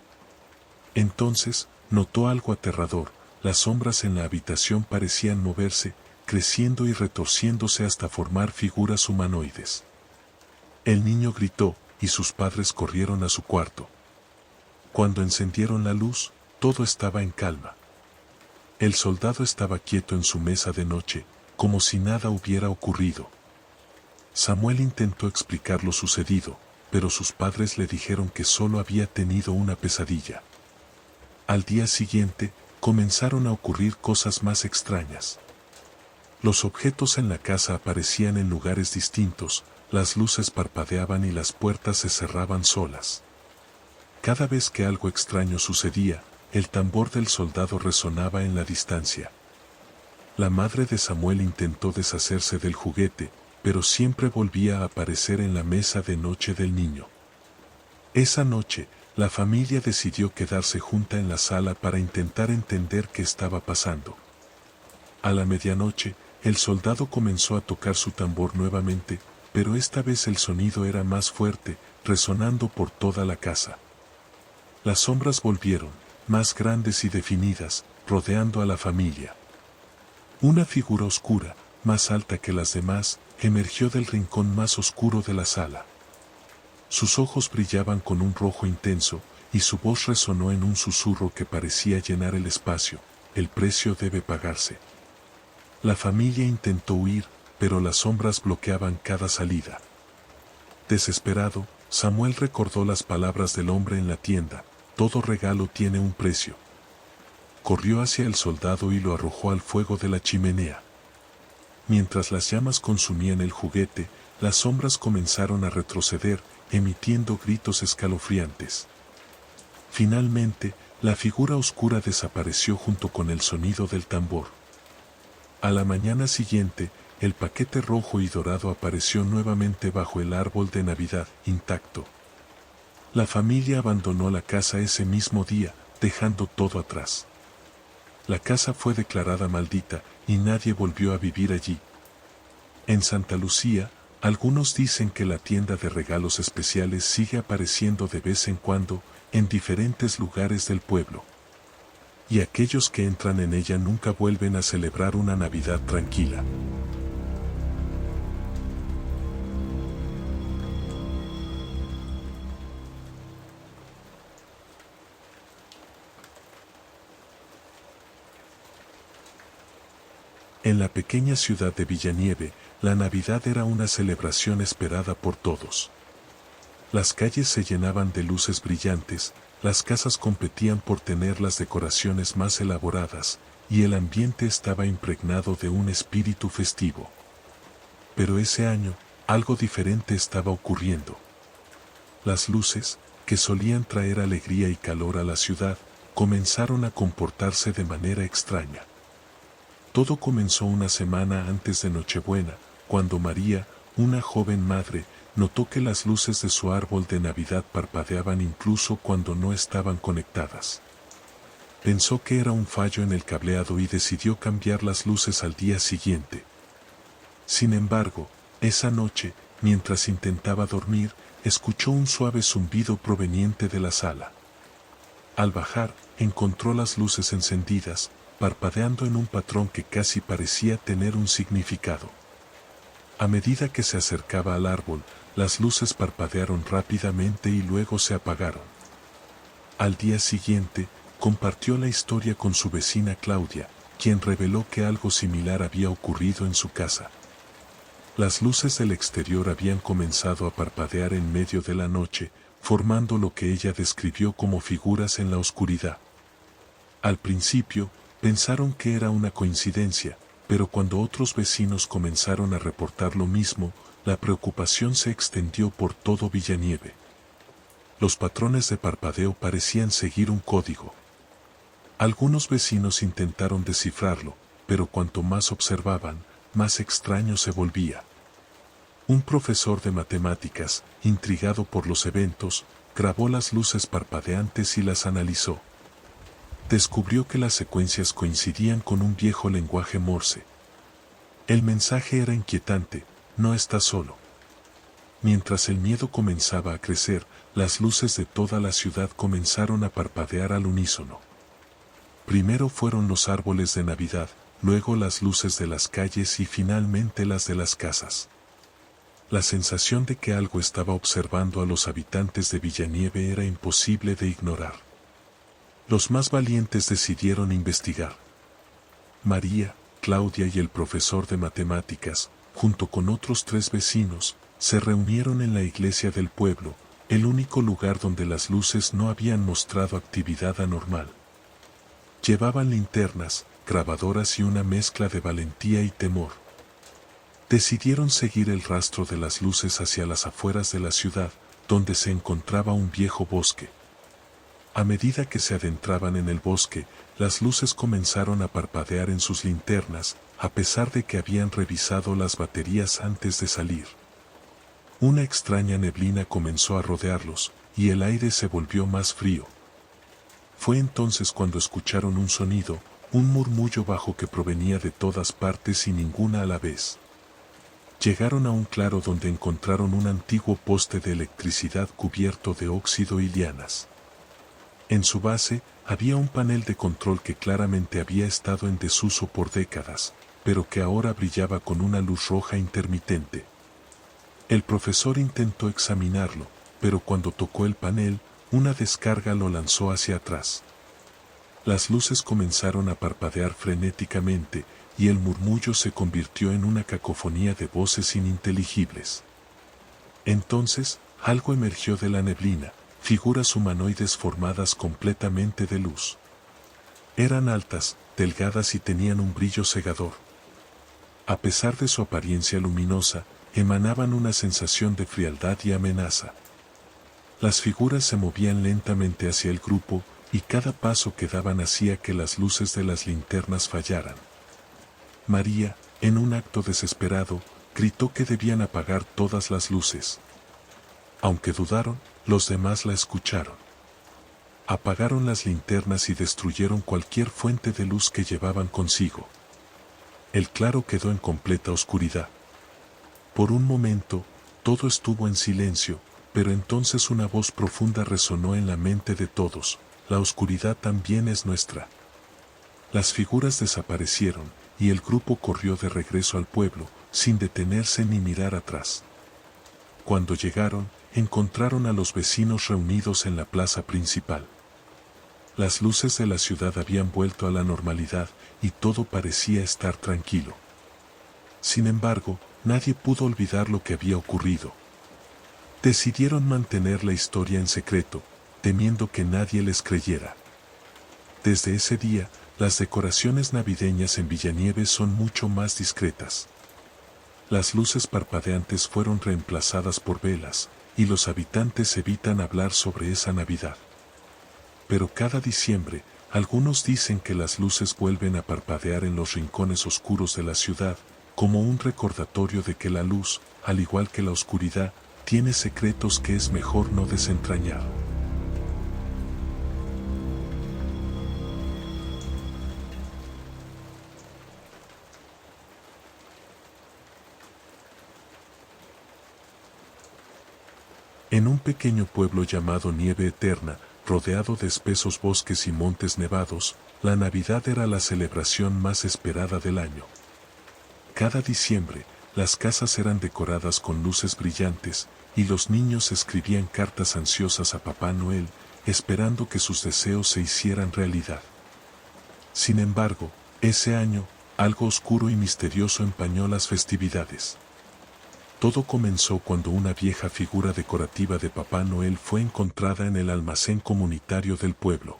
Entonces, notó algo aterrador: las sombras en la habitación parecían moverse, creciendo y retorciéndose hasta formar figuras humanoides. El niño gritó, y sus padres corrieron a su cuarto. Cuando encendieron la luz, todo estaba en calma. El soldado estaba quieto en su mesa de noche, como si nada hubiera ocurrido. Samuel intentó explicar lo sucedido, pero sus padres le dijeron que solo había tenido una pesadilla. Al día siguiente, comenzaron a ocurrir cosas más extrañas. Los objetos en la casa aparecían en lugares distintos, las luces parpadeaban y las puertas se cerraban solas. Cada vez que algo extraño sucedía, el tambor del soldado resonaba en la distancia. La madre de Samuel intentó deshacerse del juguete, pero siempre volvía a aparecer en la mesa de noche del niño. Esa noche, la familia decidió quedarse junta en la sala para intentar entender qué estaba pasando. A la medianoche, el soldado comenzó a tocar su tambor nuevamente, pero esta vez el sonido era más fuerte, resonando por toda la casa. Las sombras volvieron, más grandes y definidas, rodeando a la familia. Una figura oscura, más alta que las demás, emergió del rincón más oscuro de la sala. Sus ojos brillaban con un rojo intenso, y su voz resonó en un susurro que parecía llenar el espacio: el precio debe pagarse. La familia intentó huir, pero las sombras bloqueaban cada salida. Desesperado, Samuel recordó las palabras del hombre en la tienda: todo regalo tiene un precio. Corrió hacia el soldado y lo arrojó al fuego de la chimenea. Mientras las llamas consumían el juguete, las sombras comenzaron a retroceder, emitiendo gritos escalofriantes. Finalmente, la figura oscura desapareció junto con el sonido del tambor. A la mañana siguiente, el paquete rojo y dorado apareció nuevamente bajo el árbol de Navidad, intacto. La familia abandonó la casa ese mismo día, dejando todo atrás. La casa fue declarada maldita, y nadie volvió a vivir allí. En Santa Lucía, algunos dicen que la tienda de regalos especiales sigue apareciendo de vez en cuando, en diferentes lugares del pueblo. Y aquellos que entran en ella nunca vuelven a celebrar una Navidad tranquila. En la pequeña ciudad de Villanieve, la Navidad era una celebración esperada por todos. Las calles se llenaban de luces brillantes, las casas competían por tener las decoraciones más elaboradas, y el ambiente estaba impregnado de un espíritu festivo. Pero ese año, algo diferente estaba ocurriendo. Las luces, que solían traer alegría y calor a la ciudad, comenzaron a comportarse de manera extraña. Todo comenzó una semana antes de Nochebuena, cuando María, una joven madre, notó que las luces de su árbol de Navidad parpadeaban incluso cuando no estaban conectadas. Pensó que era un fallo en el cableado y decidió cambiar las luces al día siguiente. Sin embargo, esa noche, mientras intentaba dormir, escuchó un suave zumbido proveniente de la sala. Al bajar, encontró las luces encendidas, parpadeando en un patrón que casi parecía tener un significado. A medida que se acercaba al árbol, las luces parpadearon rápidamente y luego se apagaron. Al día siguiente, compartió la historia con su vecina Claudia, quien reveló que algo similar había ocurrido en su casa. Las luces del exterior habían comenzado a parpadear en medio de la noche, formando lo que ella describió como figuras en la oscuridad. Al principio, pensaron que era una coincidencia, pero cuando otros vecinos comenzaron a reportar lo mismo, la preocupación se extendió por todo Villanieve. Los patrones de parpadeo parecían seguir un código. Algunos vecinos intentaron descifrarlo, pero cuanto más observaban, más extraño se volvía. Un profesor de matemáticas, intrigado por los eventos, grabó las luces parpadeantes y las analizó. Descubrió que las secuencias coincidían con un viejo lenguaje Morse. El mensaje era inquietante: no estás solo. Mientras el miedo comenzaba a crecer, las luces de toda la ciudad comenzaron a parpadear al unísono. Primero fueron los árboles de Navidad, luego las luces de las calles y finalmente las de las casas. La sensación de que algo estaba observando a los habitantes de Villanieve era imposible de ignorar. Los más valientes decidieron investigar. María, Claudia y el profesor de matemáticas, junto con otros 3 vecinos, se reunieron en la iglesia del pueblo, el único lugar donde las luces no habían mostrado actividad anormal. Llevaban linternas, grabadoras y una mezcla de valentía y temor. Decidieron seguir el rastro de las luces hacia las afueras de la ciudad, donde se encontraba un viejo bosque. A medida que se adentraban en el bosque, las luces comenzaron a parpadear en sus linternas, a pesar de que habían revisado las baterías antes de salir. Una extraña neblina comenzó a rodearlos, y el aire se volvió más frío. Fue entonces cuando escucharon un sonido, un murmullo bajo que provenía de todas partes y ninguna a la vez. Llegaron a un claro donde encontraron un antiguo poste de electricidad cubierto de óxido y lianas. En su base, había un panel de control que claramente había estado en desuso por décadas, pero que ahora brillaba con una luz roja intermitente. El profesor intentó examinarlo, pero cuando tocó el panel, una descarga lo lanzó hacia atrás. Las luces comenzaron a parpadear frenéticamente, y el murmullo se convirtió en una cacofonía de voces ininteligibles. Entonces, algo emergió de la neblina, figuras humanoides formadas completamente de luz. Eran altas, delgadas y tenían un brillo cegador. A pesar de su apariencia luminosa, emanaban una sensación de frialdad y amenaza. Las figuras se movían lentamente hacia el grupo, y cada paso que daban hacía que las luces de las linternas fallaran. María, en un acto desesperado, gritó que debían apagar todas las luces. Aunque dudaron, los demás la escucharon. Apagaron las linternas y destruyeron cualquier fuente de luz que llevaban consigo. El claro quedó en completa oscuridad. Por un momento, todo estuvo en silencio, pero entonces una voz profunda resonó en la mente de todos: la oscuridad también es nuestra. Las figuras desaparecieron, y el grupo corrió de regreso al pueblo, sin detenerse ni mirar atrás. Cuando llegaron, encontraron a los vecinos reunidos en la plaza principal. Las luces de la ciudad habían vuelto a la normalidad, y todo parecía estar tranquilo. Sin embargo, nadie pudo olvidar lo que había ocurrido. Decidieron mantener la historia en secreto, temiendo que nadie les creyera. Desde ese día, las decoraciones navideñas en Villanieve son mucho más discretas. Las luces parpadeantes fueron reemplazadas por velas, y los habitantes evitan hablar sobre esa Navidad. Pero cada diciembre, algunos dicen que las luces vuelven a parpadear en los rincones oscuros de la ciudad, como un recordatorio de que la luz, al igual que la oscuridad, tiene secretos que es mejor no desentrañar. En un pequeño pueblo llamado Nieve Eterna, rodeado de espesos bosques y montes nevados, la Navidad era la celebración más esperada del año. Cada diciembre, las casas eran decoradas con luces brillantes, y los niños escribían cartas ansiosas a Papá Noel, esperando que sus deseos se hicieran realidad. Sin embargo, Ese año, algo oscuro y misterioso empañó las festividades. Todo comenzó cuando una vieja figura decorativa de Papá Noel fue encontrada en el almacén comunitario del pueblo.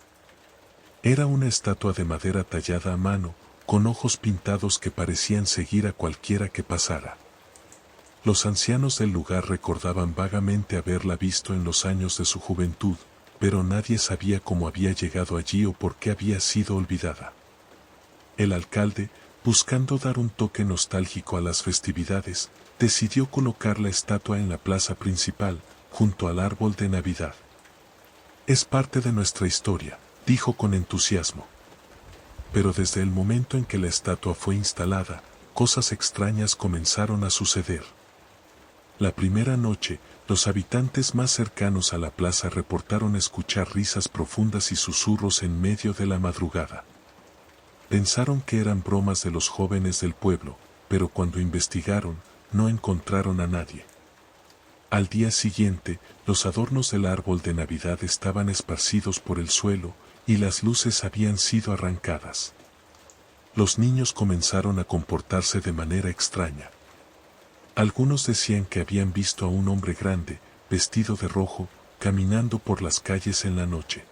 Era una estatua de madera tallada a mano, con ojos pintados que parecían seguir a cualquiera que pasara. Los ancianos del lugar recordaban vagamente haberla visto en los años de su juventud, pero nadie sabía cómo había llegado allí o por qué había sido olvidada. El alcalde, buscando dar un toque nostálgico a las festividades, decidió colocar la estatua en la plaza principal, junto al árbol de Navidad. Es parte de nuestra historia, dijo con entusiasmo. Pero desde el momento en que la estatua fue instalada, cosas extrañas comenzaron a suceder. La primera noche, los habitantes más cercanos a la plaza reportaron escuchar risas profundas y susurros en medio de la madrugada. Pensaron que eran bromas de los jóvenes del pueblo, pero cuando investigaron, no encontraron a nadie. Al día siguiente, los adornos del árbol de Navidad estaban esparcidos por el suelo, y las luces habían sido arrancadas. Los niños comenzaron a comportarse de manera extraña. Algunos decían que habían visto a un hombre grande, vestido de rojo, caminando por las calles en la noche.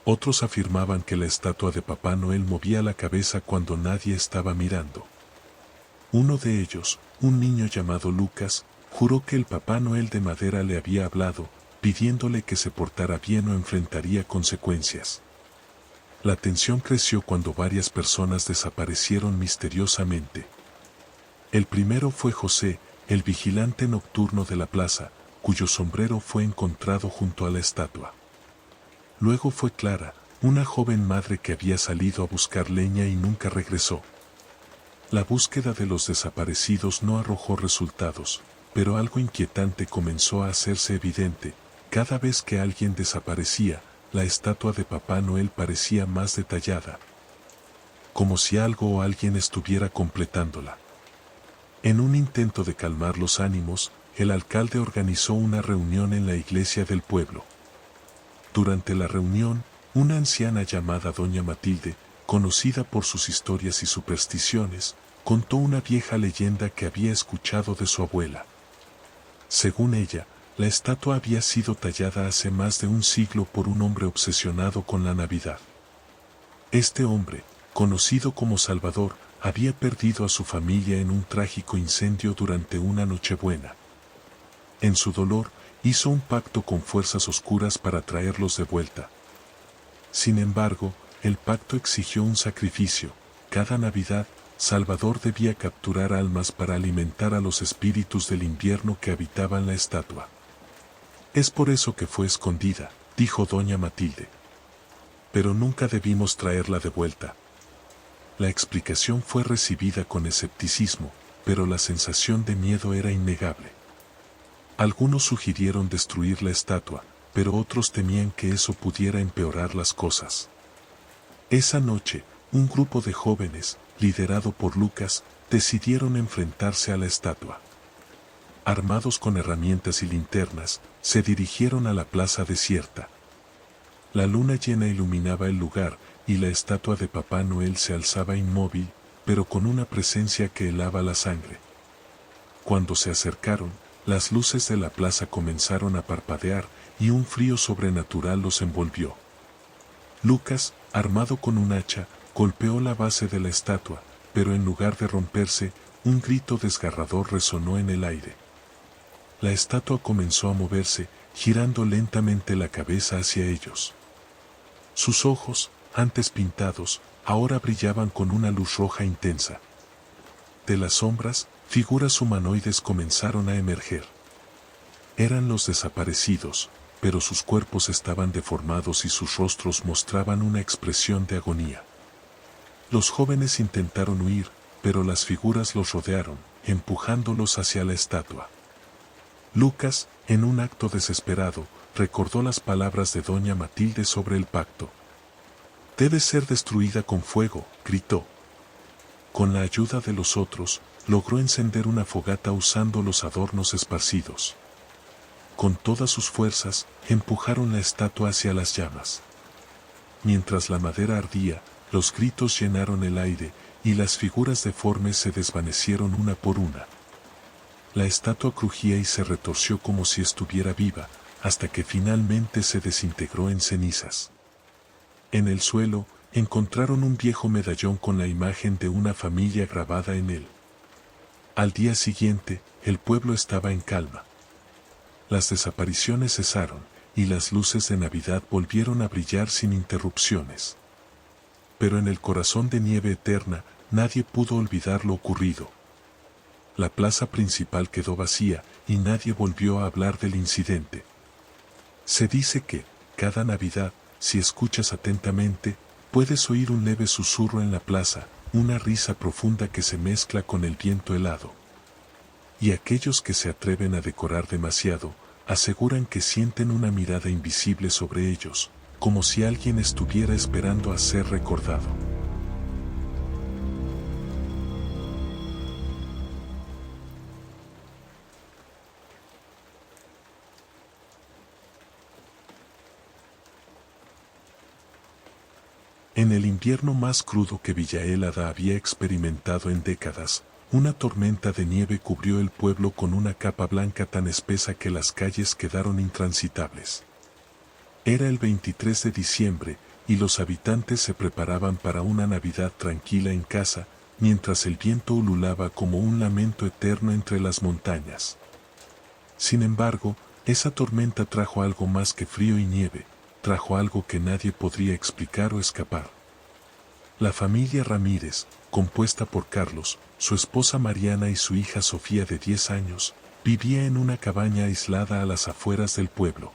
Otros afirmaban que la estatua de Papá Noel movía la cabeza cuando nadie estaba mirando. Uno de ellos, un niño llamado Lucas, juró que el Papá Noel de madera le había hablado, pidiéndole que se portara bien o enfrentaría consecuencias. La tensión creció cuando varias personas desaparecieron misteriosamente. El primero fue José, el vigilante nocturno de la plaza, cuyo sombrero fue encontrado junto a la estatua. Luego fue Clara, una joven madre que había salido a buscar leña y nunca regresó. La búsqueda de los desaparecidos no arrojó resultados, pero algo inquietante comenzó a hacerse evidente. Cada vez que alguien desaparecía, la estatua de Papá Noel parecía más detallada, como si algo o alguien estuviera completándola. En un intento de calmar los ánimos, el alcalde organizó una reunión en la iglesia del pueblo. Durante la reunión, una anciana llamada Doña Matilde, conocida por sus historias y supersticiones, contó una vieja leyenda que había escuchado de su abuela. Según ella, la estatua había sido tallada hace más de un siglo por un hombre obsesionado con la Navidad. Este hombre, conocido como Salvador, había perdido a su familia en un trágico incendio durante una Nochebuena. En su dolor, hizo un pacto con fuerzas oscuras para traerlos de vuelta. Sin embargo, el pacto exigió un sacrificio. Cada Navidad, Salvador debía capturar almas para alimentar a los espíritus del invierno que habitaban la estatua. Es por eso que fue escondida, dijo Doña Matilde. Pero nunca debimos traerla de vuelta. La explicación fue recibida con escepticismo, pero la sensación de miedo era innegable. Algunos sugirieron destruir la estatua, pero otros temían que eso pudiera empeorar las cosas. Esa noche, un grupo de jóvenes, liderado por Lucas, decidieron enfrentarse a la estatua. Armados con herramientas y linternas, se dirigieron a la plaza desierta. La luna llena iluminaba el lugar, y la estatua de Papá Noel se alzaba inmóvil, pero con una presencia que helaba la sangre. Cuando se acercaron, las luces de la plaza comenzaron a parpadear, y un frío sobrenatural los envolvió. Lucas, armado con un hacha, golpeó la base de la estatua, pero en lugar de romperse, un grito desgarrador resonó en el aire. La estatua comenzó a moverse, girando lentamente la cabeza hacia ellos. Sus ojos, antes pintados, ahora brillaban con una luz roja intensa. De las sombras, figuras humanoides comenzaron a emerger. Eran los desaparecidos, pero sus cuerpos estaban deformados y sus rostros mostraban una expresión de agonía. Los jóvenes intentaron huir, pero las figuras los rodearon, empujándolos hacia la estatua. Lucas, en un acto desesperado, recordó las palabras de Doña Matilde sobre el pacto. «Debe ser destruida con fuego», gritó. Con la ayuda de los otros, logró encender una fogata usando los adornos esparcidos. Con todas sus fuerzas, empujaron la estatua hacia las llamas. Mientras la madera ardía, Los gritos llenaron el aire, y las figuras deformes se desvanecieron una por una. La estatua crujía y se retorció como si estuviera viva, hasta que finalmente se desintegró en cenizas. En el suelo, encontraron un viejo medallón con la imagen de una familia grabada en él. Al día siguiente, el pueblo estaba en calma. Las desapariciones cesaron, y las luces de Navidad volvieron a brillar sin interrupciones. Pero en el corazón de Nieve Eterna, nadie pudo olvidar lo ocurrido. La plaza principal quedó vacía, y nadie volvió a hablar del incidente. Se dice que, cada Navidad, si escuchas atentamente, puedes oír un leve susurro en la plaza, una risa profunda que se mezcla con el viento helado. Y aquellos que se atreven a decorar demasiado, aseguran que sienten una mirada invisible sobre ellos, como si alguien estuviera esperando a ser recordado. En el invierno más crudo que Villa Hélada había experimentado en décadas, una tormenta de nieve cubrió el pueblo con una capa blanca tan espesa que las calles quedaron intransitables. Era el 23 de diciembre, y los habitantes se preparaban para una Navidad tranquila en casa, mientras el viento ululaba como un lamento eterno entre las montañas. Sin embargo, esa tormenta trajo algo más que frío y nieve, trajo algo que nadie podría explicar o escapar. La familia Ramírez, compuesta por Carlos, su esposa Mariana y su hija Sofía de 10 años, vivía en una cabaña aislada a las afueras del pueblo.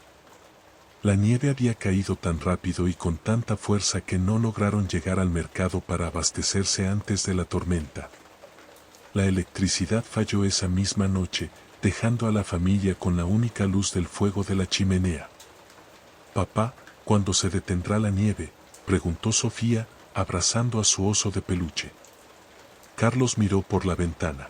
La nieve había caído tan rápido y con tanta fuerza que no lograron llegar al mercado para abastecerse antes de la tormenta. La electricidad falló esa misma noche, dejando a la familia con la única luz del fuego de la chimenea. «Papá, ¿cuándo se detendrá la nieve?», preguntó Sofía, abrazando a su oso de peluche. Carlos miró por la ventana.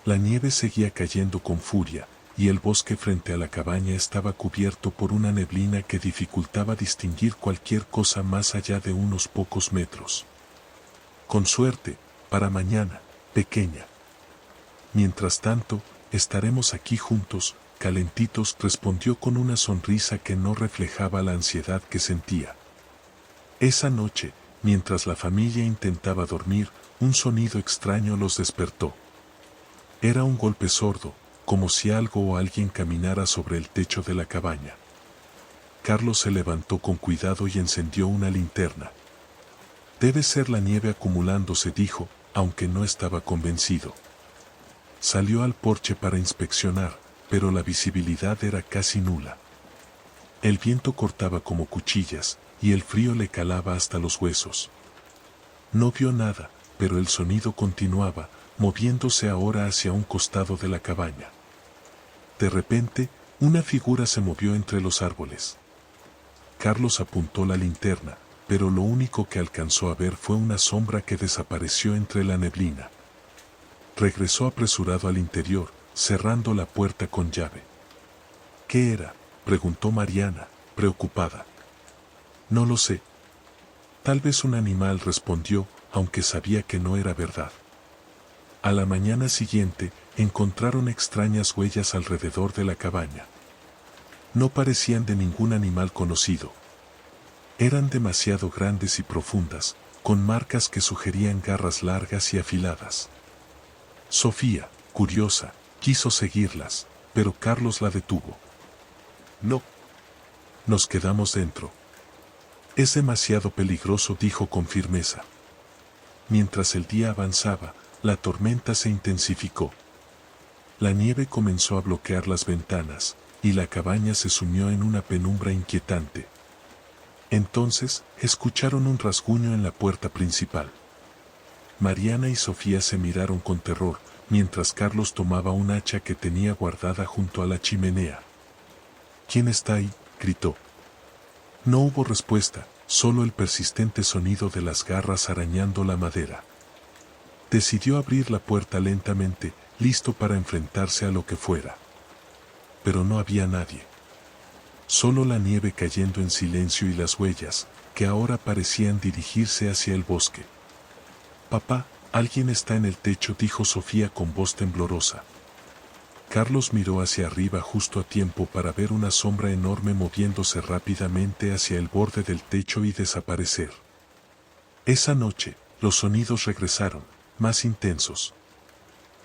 La nieve seguía cayendo con furia, y el bosque frente a la cabaña estaba cubierto por una neblina que dificultaba distinguir cualquier cosa más allá de unos pocos metros. «Con suerte, para mañana, pequeña. Mientras tanto, estaremos aquí juntos, calentitos», respondió con una sonrisa que no reflejaba la ansiedad que sentía. Esa noche, mientras la familia intentaba dormir, un sonido extraño los despertó. Era un golpe sordo, como si algo o alguien caminara sobre el techo de la cabaña. Carlos se levantó con cuidado y encendió una linterna. «Debe ser la nieve acumulándose», dijo, aunque no estaba convencido. Salió al porche para inspeccionar, pero la visibilidad era casi nula. El viento cortaba como cuchillas, y el frío le calaba hasta los huesos. No vio nada, pero el sonido continuaba, moviéndose ahora hacia un costado de la cabaña. De repente, una figura se movió entre los árboles. Carlos apuntó la linterna, pero lo único que alcanzó a ver fue una sombra que desapareció entre la neblina. Regresó apresurado al interior, cerrando la puerta con llave. «¿Qué era?», preguntó Mariana, preocupada. «No lo sé. Tal vez un animal», respondió, aunque sabía que no era verdad. A la mañana siguiente, encontraron extrañas huellas alrededor de la cabaña. No parecían de ningún animal conocido. Eran demasiado grandes y profundas, con marcas que sugerían garras largas y afiladas. Sofía, curiosa, quiso seguirlas, pero Carlos la detuvo. «No. Nos quedamos dentro. Es demasiado peligroso», dijo con firmeza. Mientras el día avanzaba, la tormenta se intensificó. La nieve comenzó a bloquear las ventanas, y la cabaña se sumió en una penumbra inquietante. Entonces, escucharon un rasguño en la puerta principal. Mariana y Sofía se miraron con terror, mientras Carlos tomaba un hacha que tenía guardada junto a la chimenea. «¿Quién está ahí?», gritó. No hubo respuesta, solo el persistente sonido de las garras arañando la madera. Decidió abrir la puerta lentamente, listo para enfrentarse a lo que fuera. Pero no había nadie. solo la nieve cayendo en silencio y las huellas, que ahora parecían dirigirse hacia el bosque. «Papá, alguien está en el techo», dijo Sofía con voz temblorosa. Carlos miró hacia arriba justo a tiempo para ver una sombra enorme moviéndose rápidamente hacia el borde del techo y desaparecer. Esa noche, los sonidos regresaron, más intensos.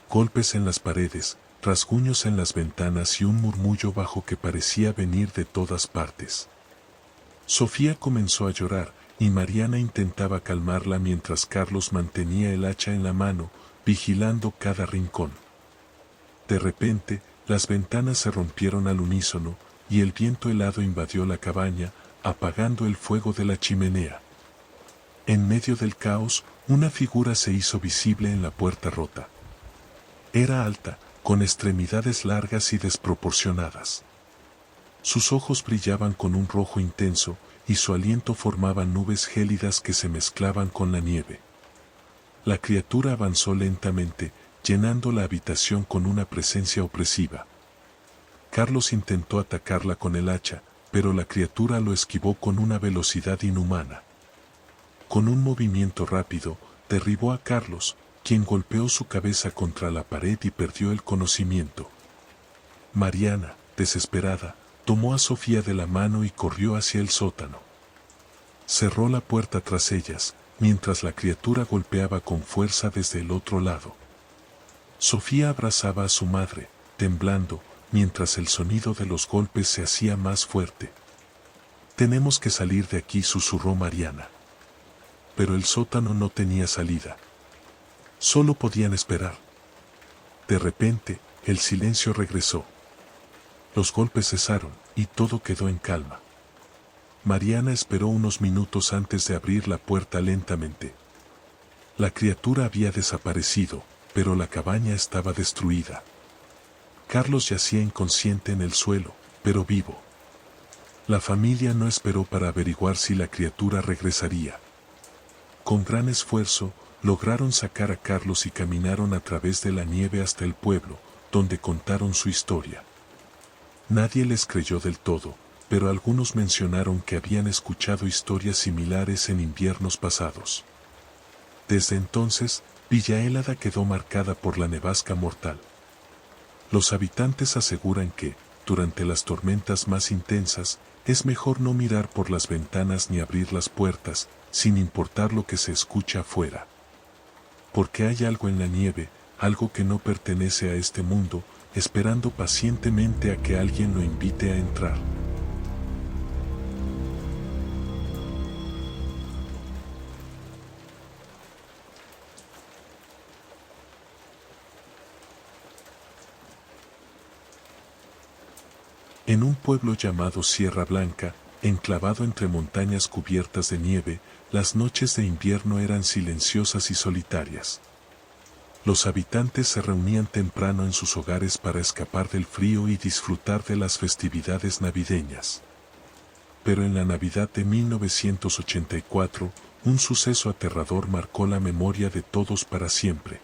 Golpes en las paredes, rasguños en las ventanas y un murmullo bajo que parecía venir de todas partes. Sofía comenzó a llorar, y Mariana intentaba calmarla mientras Carlos mantenía el hacha en la mano, vigilando cada rincón. De repente, las ventanas se rompieron al unísono, y el viento helado invadió la cabaña, apagando el fuego de la chimenea. En medio del caos, una figura se hizo visible en la puerta rota. Era alta, con extremidades largas y desproporcionadas. Sus ojos brillaban con un rojo intenso, y su aliento formaba nubes gélidas que se mezclaban con la nieve. La criatura avanzó lentamente, llenando la habitación con una presencia opresiva. Carlos intentó atacarla con el hacha, pero la criatura lo esquivó con una velocidad inhumana. Con un movimiento rápido, derribó a Carlos, quien golpeó su cabeza contra la pared y perdió el conocimiento. Mariana, desesperada, tomó a Sofía de la mano y corrió hacia el sótano. Cerró la puerta tras ellas, mientras la criatura golpeaba con fuerza desde el otro lado. Sofía abrazaba a su madre, temblando, mientras el sonido de los golpes se hacía más fuerte. «Tenemos que salir de aquí», susurró Mariana. Pero el sótano no tenía salida. Solo podían esperar. De repente, el silencio regresó. Los golpes cesaron, y todo quedó en calma. Mariana esperó unos minutos antes de abrir la puerta lentamente. La criatura había desaparecido, pero la cabaña estaba destruida. Carlos yacía inconsciente en el suelo, pero vivo. La familia no esperó para averiguar si la criatura regresaría. Con gran esfuerzo, lograron sacar a Carlos y caminaron a través de la nieve hasta el pueblo, donde contaron su historia. Nadie les creyó del todo, pero algunos mencionaron que habían escuchado historias similares en inviernos pasados. Desde entonces, Villa Hélada quedó marcada por la nevasca mortal. Los habitantes aseguran que, durante las tormentas más intensas, es mejor no mirar por las ventanas ni abrir las puertas, sin importar lo que se escucha afuera. Porque hay algo en la nieve, algo que no pertenece a este mundo, esperando pacientemente a que alguien lo invite a entrar. En un pueblo llamado Sierra Blanca, enclavado entre montañas cubiertas de nieve, las noches de invierno eran silenciosas y solitarias. Los habitantes se reunían temprano en sus hogares para escapar del frío y disfrutar de las festividades navideñas. Pero en la Navidad de 1984, un suceso aterrador marcó la memoria de todos para siempre.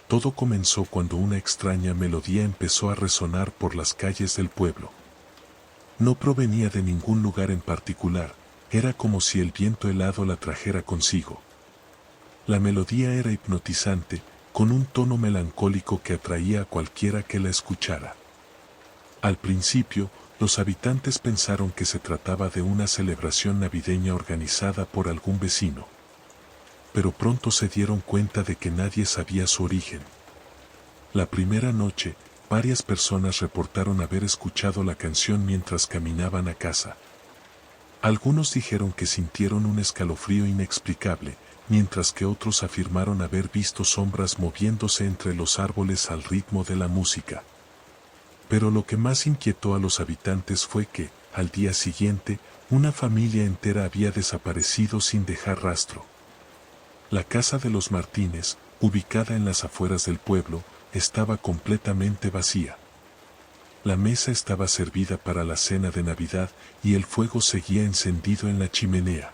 Todo comenzó cuando una extraña melodía empezó a resonar por las calles del pueblo. No provenía de ningún lugar en particular, era como si el viento helado la trajera consigo. La melodía era hipnotizante, con un tono melancólico que atraía a cualquiera que la escuchara. Al principio, los habitantes pensaron que se trataba de una celebración navideña organizada por algún vecino. Pero pronto se dieron cuenta de que nadie sabía su origen. La primera noche, varias personas reportaron haber escuchado la canción mientras caminaban a casa. Algunos dijeron que sintieron un escalofrío inexplicable, mientras que otros afirmaron haber visto sombras moviéndose entre los árboles al ritmo de la música. Pero lo que más inquietó a los habitantes fue que, al día siguiente, una familia entera había desaparecido sin dejar rastro. La casa de los Martínez, ubicada en las afueras del pueblo, estaba completamente vacía. La mesa estaba servida para la cena de Navidad y el fuego seguía encendido en la chimenea.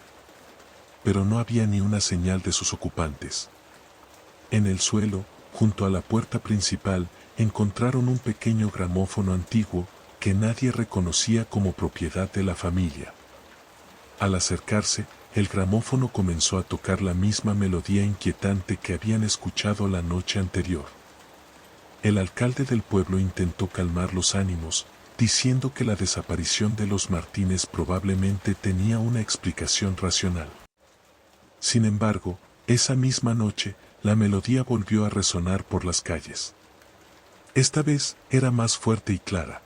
Pero no había ni una señal de sus ocupantes. En el suelo, junto a la puerta principal, encontraron un pequeño gramófono antiguo, que nadie reconocía como propiedad de la familia. Al acercarse, el gramófono comenzó a tocar la misma melodía inquietante que habían escuchado la noche anterior. El alcalde del pueblo intentó calmar los ánimos, diciendo que la desaparición de los Martínez probablemente tenía una explicación racional. Sin embargo, esa misma noche, la melodía volvió a resonar por las calles. Esta vez era más fuerte y clara.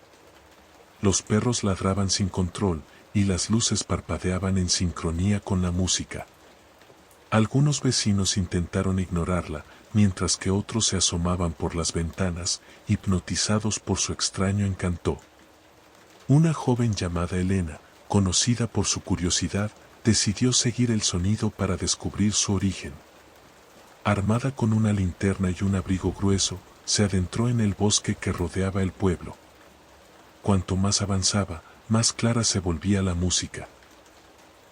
Los perros ladraban sin control, y las luces parpadeaban en sincronía con la música. Algunos vecinos intentaron ignorarla, mientras que otros se asomaban por las ventanas, hipnotizados por su extraño encanto. Una joven llamada Elena, conocida por su curiosidad, decidió seguir el sonido para descubrir su origen. Armada con una linterna y un abrigo grueso, se adentró en el bosque que rodeaba el pueblo. Cuanto más avanzaba, más clara se volvía la música.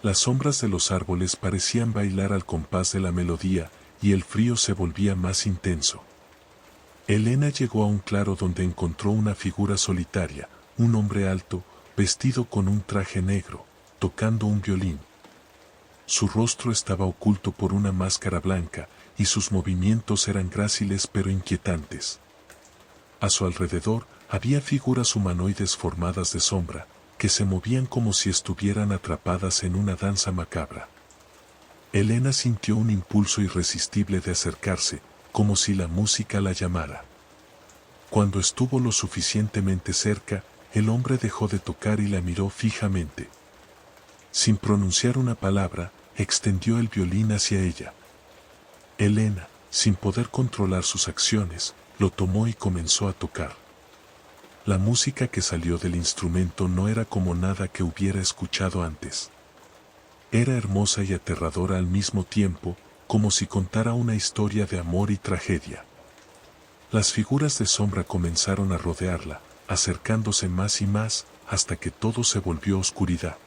Las sombras de los árboles parecían bailar al compás de la melodía, y el frío se volvía más intenso. Elena llegó a un claro donde encontró una figura solitaria, un hombre alto, vestido con un traje negro, tocando un violín. Su rostro estaba oculto por una máscara blanca, y sus movimientos eran gráciles pero inquietantes. A su alrededor había figuras humanoides formadas de sombra, que se movían como si estuvieran atrapadas en una danza macabra. Elena sintió un impulso irresistible de acercarse, como si la música la llamara. Cuando estuvo lo suficientemente cerca, el hombre dejó de tocar y la miró fijamente. Sin pronunciar una palabra, extendió el violín hacia ella. Elena, sin poder controlar sus acciones, lo tomó y comenzó a tocar. La música que salió del instrumento no era como nada que hubiera escuchado antes. Era hermosa y aterradora al mismo tiempo, como si contara una historia de amor y tragedia. Las figuras de sombra comenzaron a rodearla, acercándose más y más, hasta que todo se volvió oscuridad.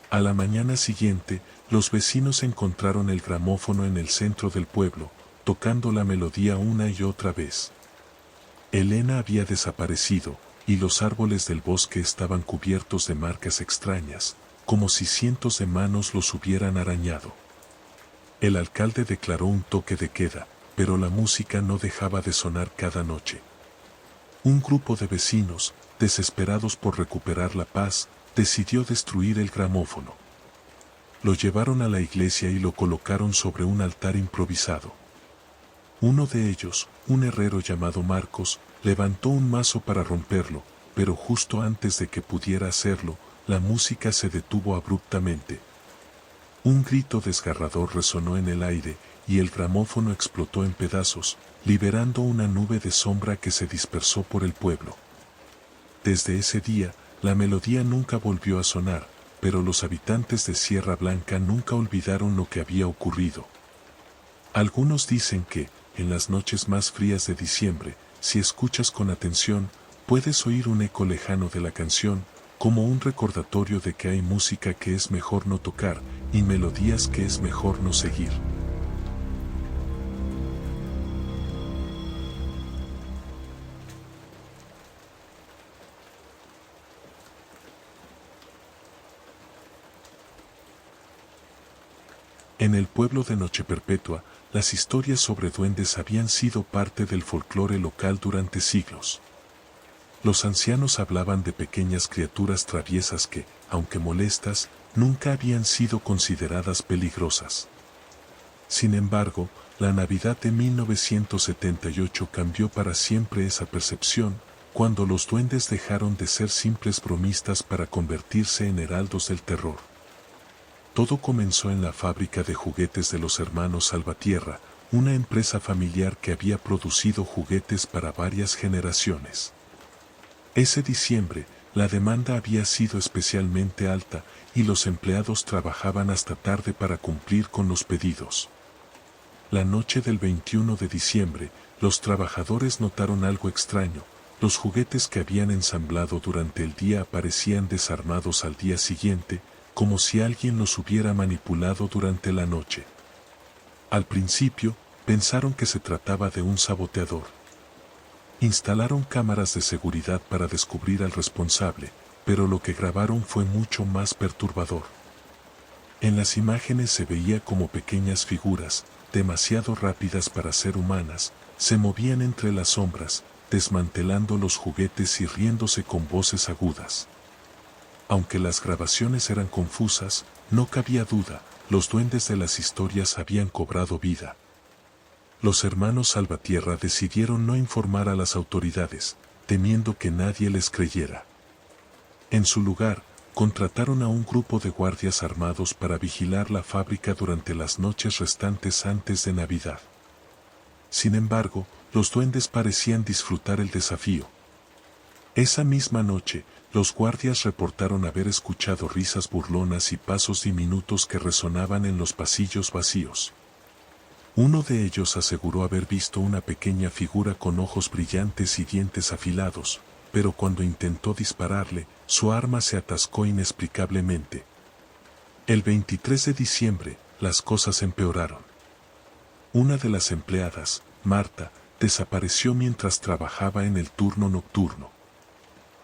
A la mañana siguiente, los vecinos encontraron el gramófono en el centro del pueblo, tocando la melodía una y otra vez. Elena había desaparecido, y los árboles del bosque estaban cubiertos de marcas extrañas, como si cientos de manos los hubieran arañado. El alcalde declaró un toque de queda, pero la música no dejaba de sonar cada noche. Un grupo de vecinos, desesperados por recuperar la paz, decidió destruir el gramófono. Lo llevaron a la iglesia y lo colocaron sobre un altar improvisado. Uno de ellos, un herrero llamado Marcos, levantó un mazo para romperlo, pero justo antes de que pudiera hacerlo, la música se detuvo abruptamente. Un grito desgarrador resonó en el aire, y el gramófono explotó en pedazos, liberando una nube de sombra que se dispersó por el pueblo. Desde ese día, la melodía nunca volvió a sonar, pero los habitantes de Sierra Blanca nunca olvidaron lo que había ocurrido. Algunos dicen que, en las noches más frías de diciembre, si escuchas con atención, puedes oír un eco lejano de la canción, como un recordatorio de que hay música que es mejor no tocar, y melodías que es mejor no seguir. En el pueblo de Noche Perpetua, las historias sobre duendes habían sido parte del folclore local durante siglos. Los ancianos hablaban de pequeñas criaturas traviesas que, aunque molestas, nunca habían sido consideradas peligrosas. Sin embargo, la Navidad de 1978 cambió para siempre esa percepción, cuando los duendes dejaron de ser simples bromistas para convertirse en heraldos del terror. Todo comenzó en la fábrica de juguetes de los hermanos Salvatierra, una empresa familiar que había producido juguetes para varias generaciones. Ese diciembre, la demanda había sido especialmente alta, y los empleados trabajaban hasta tarde para cumplir con los pedidos. La noche del 21 de diciembre, los trabajadores notaron algo extraño. Los juguetes que habían ensamblado durante el día aparecían desarmados al día siguiente, como si alguien los hubiera manipulado durante la noche. Al principio, pensaron que se trataba de un saboteador. Instalaron cámaras de seguridad para descubrir al responsable, pero lo que grabaron fue mucho más perturbador. En las imágenes se veía como pequeñas figuras, demasiado rápidas para ser humanas, se movían entre las sombras, desmantelando los juguetes y riéndose con voces agudas. Aunque las grabaciones eran confusas, no cabía duda, los duendes de las historias habían cobrado vida. Los hermanos Salvatierra decidieron no informar a las autoridades, temiendo que nadie les creyera. En su lugar, contrataron a un grupo de guardias armados para vigilar la fábrica durante las noches restantes antes de Navidad. Sin embargo, los duendes parecían disfrutar el desafío. Esa misma noche, los guardias reportaron haber escuchado risas burlonas y pasos diminutos que resonaban en los pasillos vacíos. Uno de ellos aseguró haber visto una pequeña figura con ojos brillantes y dientes afilados, pero cuando intentó dispararle, su arma se atascó inexplicablemente. El 23 de diciembre, las cosas empeoraron. Una de las empleadas, Marta, desapareció mientras trabajaba en el turno nocturno.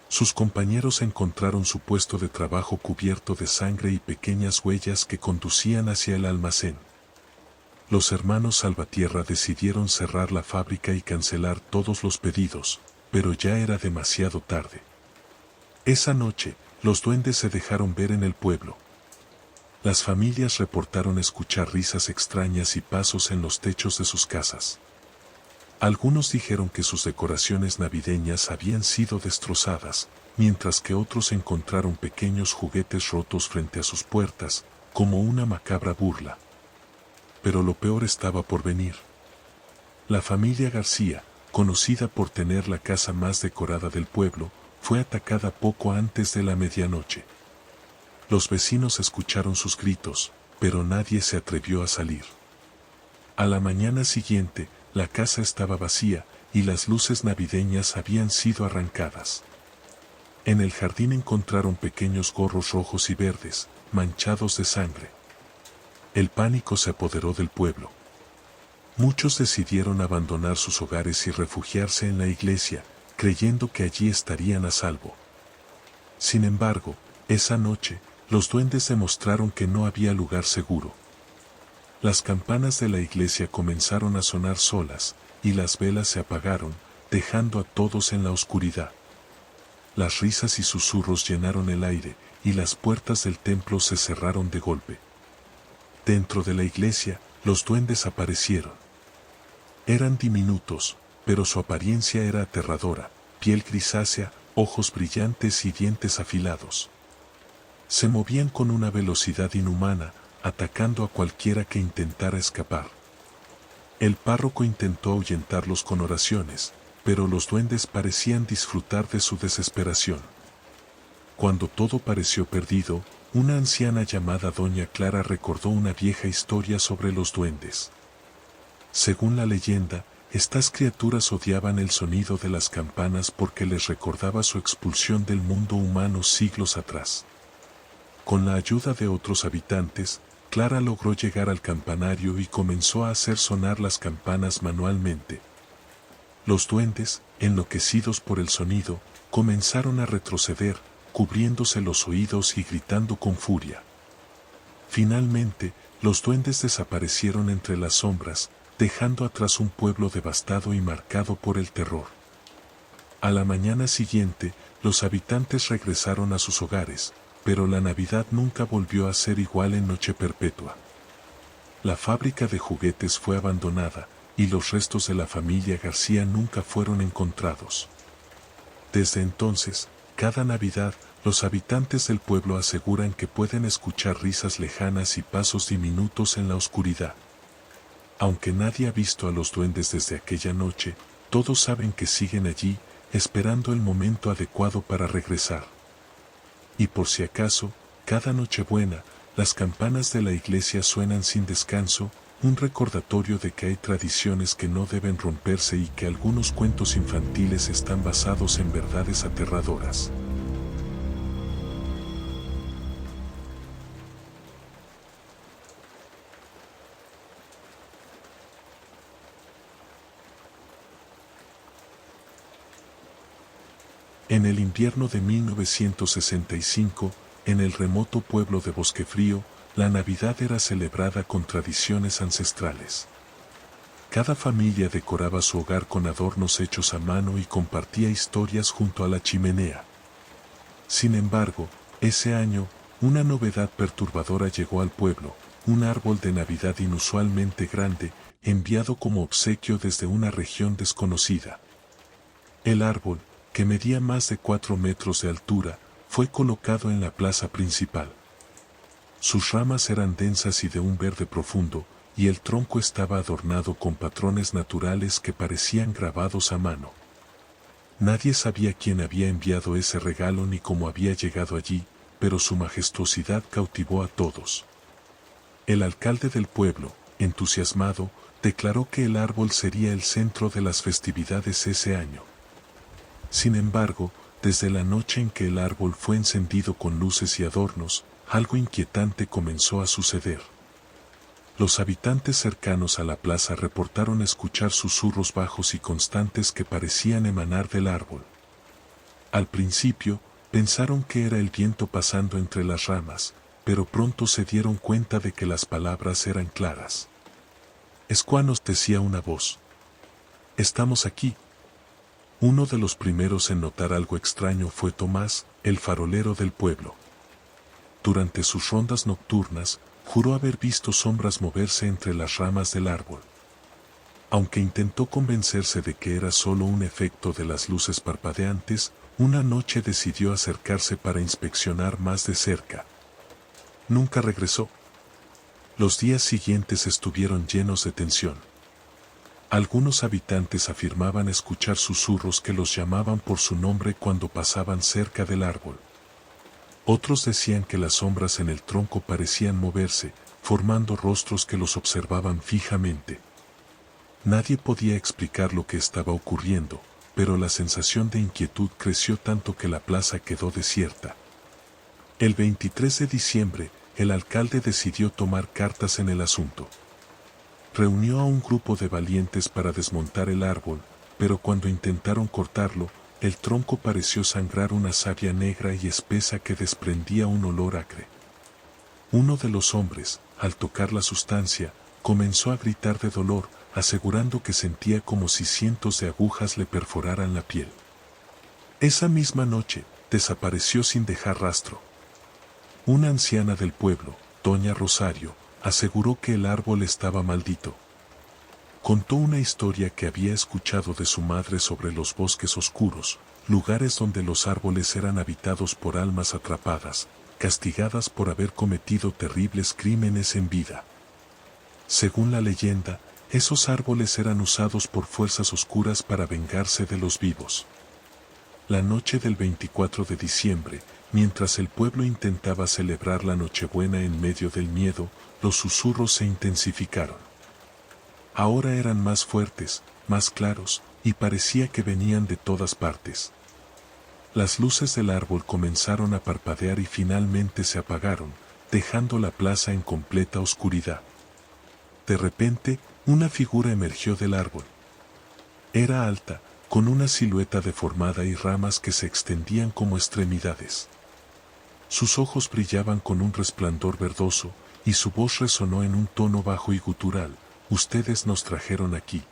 Sus compañeros encontraron su puesto de trabajo cubierto de sangre y pequeñas huellas que conducían hacia el almacén. Los hermanos Salvatierra decidieron cerrar la fábrica y cancelar todos los pedidos, pero ya era demasiado tarde. Esa noche, los duendes se dejaron ver en el pueblo. Las familias reportaron escuchar risas extrañas y pasos en los techos de sus casas. Algunos dijeron que sus decoraciones navideñas habían sido destrozadas, mientras que otros encontraron pequeños juguetes rotos frente a sus puertas, como una macabra burla. Pero lo peor estaba por venir. La familia García, conocida por tener la casa más decorada del pueblo, fue atacada poco antes de la medianoche. Los vecinos escucharon sus gritos, pero nadie se atrevió a salir. A la mañana siguiente, la casa estaba vacía y las luces navideñas habían sido arrancadas. En el jardín encontraron pequeños gorros rojos y verdes, manchados de sangre. El pánico se apoderó del pueblo. Muchos decidieron abandonar sus hogares y refugiarse en la iglesia, creyendo que allí estarían a salvo. Sin embargo, esa noche, los duendes demostraron que no había lugar seguro. Las campanas de la iglesia comenzaron a sonar solas, y las velas se apagaron, dejando a todos en la oscuridad. Las risas y susurros llenaron el aire, y las puertas del templo se cerraron de golpe. Dentro de la iglesia, los duendes aparecieron. Eran diminutos, pero su apariencia era aterradora, piel grisácea, ojos brillantes y dientes afilados. Se movían con una velocidad inhumana, atacando a cualquiera que intentara escapar. El párroco intentó ahuyentarlos con oraciones, pero los duendes parecían disfrutar de su desesperación. Cuando todo pareció perdido, una anciana llamada Doña Clara recordó una vieja historia sobre los duendes. Según la leyenda, estas criaturas odiaban el sonido de las campanas porque les recordaba su expulsión del mundo humano siglos atrás. Con la ayuda de otros habitantes, Clara logró llegar al campanario y comenzó a hacer sonar las campanas manualmente. Los duendes, enloquecidos por el sonido, comenzaron a retroceder, cubriéndose los oídos y gritando con furia. Finalmente, los duendes desaparecieron entre las sombras, dejando atrás un pueblo devastado y marcado por el terror. A la mañana siguiente, los habitantes regresaron a sus hogares, pero la Navidad nunca volvió a ser igual en Noche Perpetua. La fábrica de juguetes fue abandonada, y los restos de la familia García nunca fueron encontrados. Desde entonces, cada Navidad, los habitantes del pueblo aseguran que pueden escuchar risas lejanas y pasos diminutos en la oscuridad. Aunque nadie ha visto a los duendes desde aquella noche, todos saben que siguen allí, esperando el momento adecuado para regresar. Y por si acaso, cada Nochebuena, las campanas de la iglesia suenan sin descanso, un recordatorio de que hay tradiciones que no deben romperse y que algunos cuentos infantiles están basados en verdades aterradoras. En el invierno de 1965, en el remoto pueblo de Bosquefrío, la Navidad era celebrada con tradiciones ancestrales. Cada familia decoraba su hogar con adornos hechos a mano y compartía historias junto a la chimenea. Sin embargo, ese año, una novedad perturbadora llegó al pueblo, un árbol de Navidad inusualmente grande, enviado como obsequio desde una región desconocida. El árbol, que medía más de 4 metros de altura, fue colocado en la plaza principal. Sus ramas eran densas y de un verde profundo, y el tronco estaba adornado con patrones naturales que parecían grabados a mano. Nadie sabía quién había enviado ese regalo ni cómo había llegado allí, pero su majestuosidad cautivó a todos. El alcalde del pueblo, entusiasmado, declaró que el árbol sería el centro de las festividades ese año. Sin embargo, desde la noche en que el árbol fue encendido con luces y adornos, algo inquietante comenzó a suceder. Los habitantes cercanos a la plaza reportaron escuchar susurros bajos y constantes que parecían emanar del árbol. Al principio, pensaron que era el viento pasando entre las ramas, pero pronto se dieron cuenta de que las palabras eran claras. «Escuanos», decía una voz. «Estamos aquí». Uno de los primeros en notar algo extraño fue Tomás, el farolero del pueblo. Durante sus rondas nocturnas, juró haber visto sombras moverse entre las ramas del árbol. Aunque intentó convencerse de que era solo un efecto de las luces parpadeantes, una noche decidió acercarse para inspeccionar más de cerca. Nunca regresó. Los días siguientes estuvieron llenos de tensión. Algunos habitantes afirmaban escuchar susurros que los llamaban por su nombre cuando pasaban cerca del árbol. Otros decían que las sombras en el tronco parecían moverse, formando rostros que los observaban fijamente. Nadie podía explicar lo que estaba ocurriendo, pero la sensación de inquietud creció tanto que la plaza quedó desierta. El 23 de diciembre, el alcalde decidió tomar cartas en el asunto. Reunió a un grupo de valientes para desmontar el árbol, pero cuando intentaron cortarlo, el tronco pareció sangrar una savia negra y espesa que desprendía un olor acre. Uno de los hombres, al tocar la sustancia, comenzó a gritar de dolor, asegurando que sentía como si cientos de agujas le perforaran la piel. Esa misma noche, desapareció sin dejar rastro. Una anciana del pueblo, doña Rosario, aseguró que el árbol estaba maldito. Contó una historia que había escuchado de su madre sobre los bosques oscuros, lugares donde los árboles eran habitados por almas atrapadas, castigadas por haber cometido terribles crímenes en vida. Según la leyenda, esos árboles eran usados por fuerzas oscuras para vengarse de los vivos. La noche del 24 de diciembre, mientras el pueblo intentaba celebrar la Nochebuena en medio del miedo, los susurros se intensificaron. Ahora eran más fuertes, más claros, y parecía que venían de todas partes. Las luces del árbol comenzaron a parpadear y finalmente se apagaron, dejando la plaza en completa oscuridad. De repente, una figura emergió del árbol. Era alta, con una silueta deformada y ramas que se extendían como extremidades. Sus ojos brillaban con un resplandor verdoso, y su voz resonó en un tono bajo y gutural: «Ustedes nos trajeron aquí.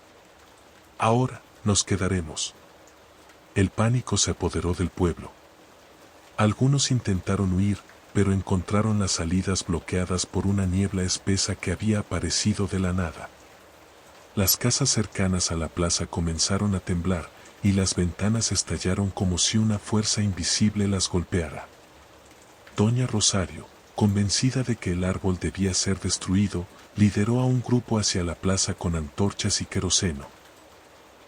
Ahora, nos quedaremos». El pánico se apoderó del pueblo. Algunos intentaron huir, pero encontraron las salidas bloqueadas por una niebla espesa que había aparecido de la nada. Las casas cercanas a la plaza comenzaron a temblar, y las ventanas estallaron como si una fuerza invisible las golpeara. Doña Rosario, convencida de que el árbol debía ser destruido, lideró a un grupo hacia la plaza con antorchas y queroseno.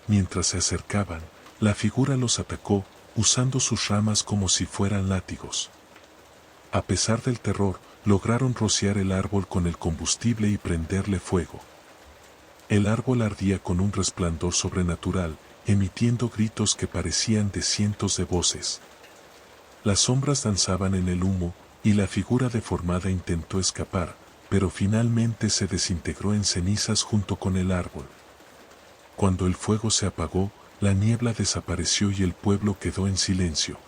Mientras se acercaban, la figura los atacó, usando sus ramas como si fueran látigos. A pesar del terror, lograron rociar el árbol con el combustible y prenderle fuego. El árbol ardía con un resplandor sobrenatural, emitiendo gritos que parecían de cientos de voces. Las sombras danzaban en el humo, y la figura deformada intentó escapar, pero finalmente se desintegró en cenizas junto con el árbol. Cuando el fuego se apagó, la niebla desapareció y el pueblo quedó en silencio.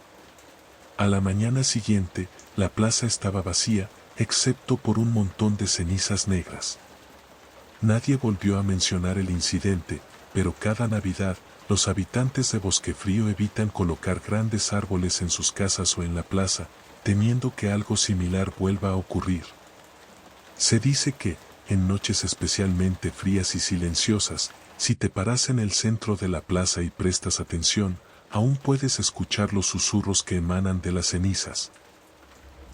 A la mañana siguiente, la plaza estaba vacía, excepto por un montón de cenizas negras. Nadie volvió a mencionar el incidente, pero cada Navidad, los habitantes de Bosquefrío evitan colocar grandes árboles en sus casas o en la plaza, temiendo que algo similar vuelva a ocurrir. Se dice que, en noches especialmente frías y silenciosas, si te paras en el centro de la plaza y prestas atención, aún puedes escuchar los susurros que emanan de las cenizas,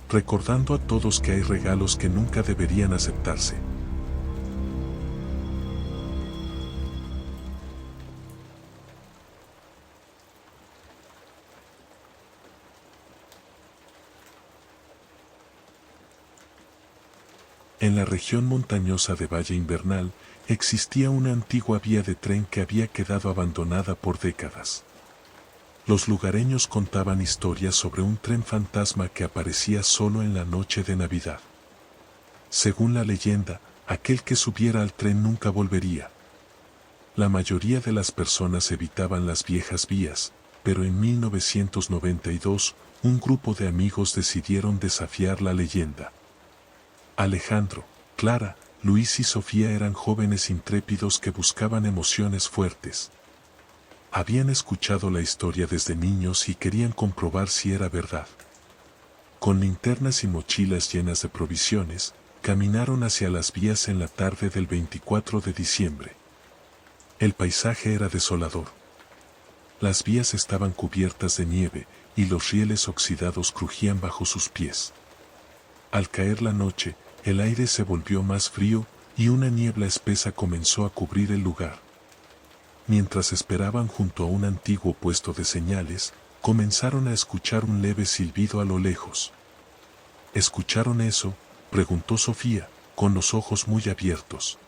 recordando a todos que hay regalos que nunca deberían aceptarse. En la región montañosa de Valle Invernal, existía una antigua vía de tren que había quedado abandonada por décadas. Los lugareños contaban historias sobre un tren fantasma que aparecía solo en la noche de Navidad. Según la leyenda, aquel que subiera al tren nunca volvería. La mayoría de las personas evitaban las viejas vías, pero en 1992, un grupo de amigos decidieron desafiar la leyenda. Alejandro, Clara, Luis y Sofía eran jóvenes intrépidos que buscaban emociones fuertes. Habían escuchado la historia desde niños y querían comprobar si era verdad. Con linternas y mochilas llenas de provisiones, caminaron hacia las vías en la tarde del 24 de diciembre. El paisaje era desolador. Las vías estaban cubiertas de nieve y los rieles oxidados crujían bajo sus pies. Al caer la noche, el aire se volvió más frío y una niebla espesa comenzó a cubrir el lugar. Mientras esperaban junto a un antiguo puesto de señales, comenzaron a escuchar un leve silbido a lo lejos. ¿Escucharon eso?, preguntó Sofía, con los ojos muy abiertos.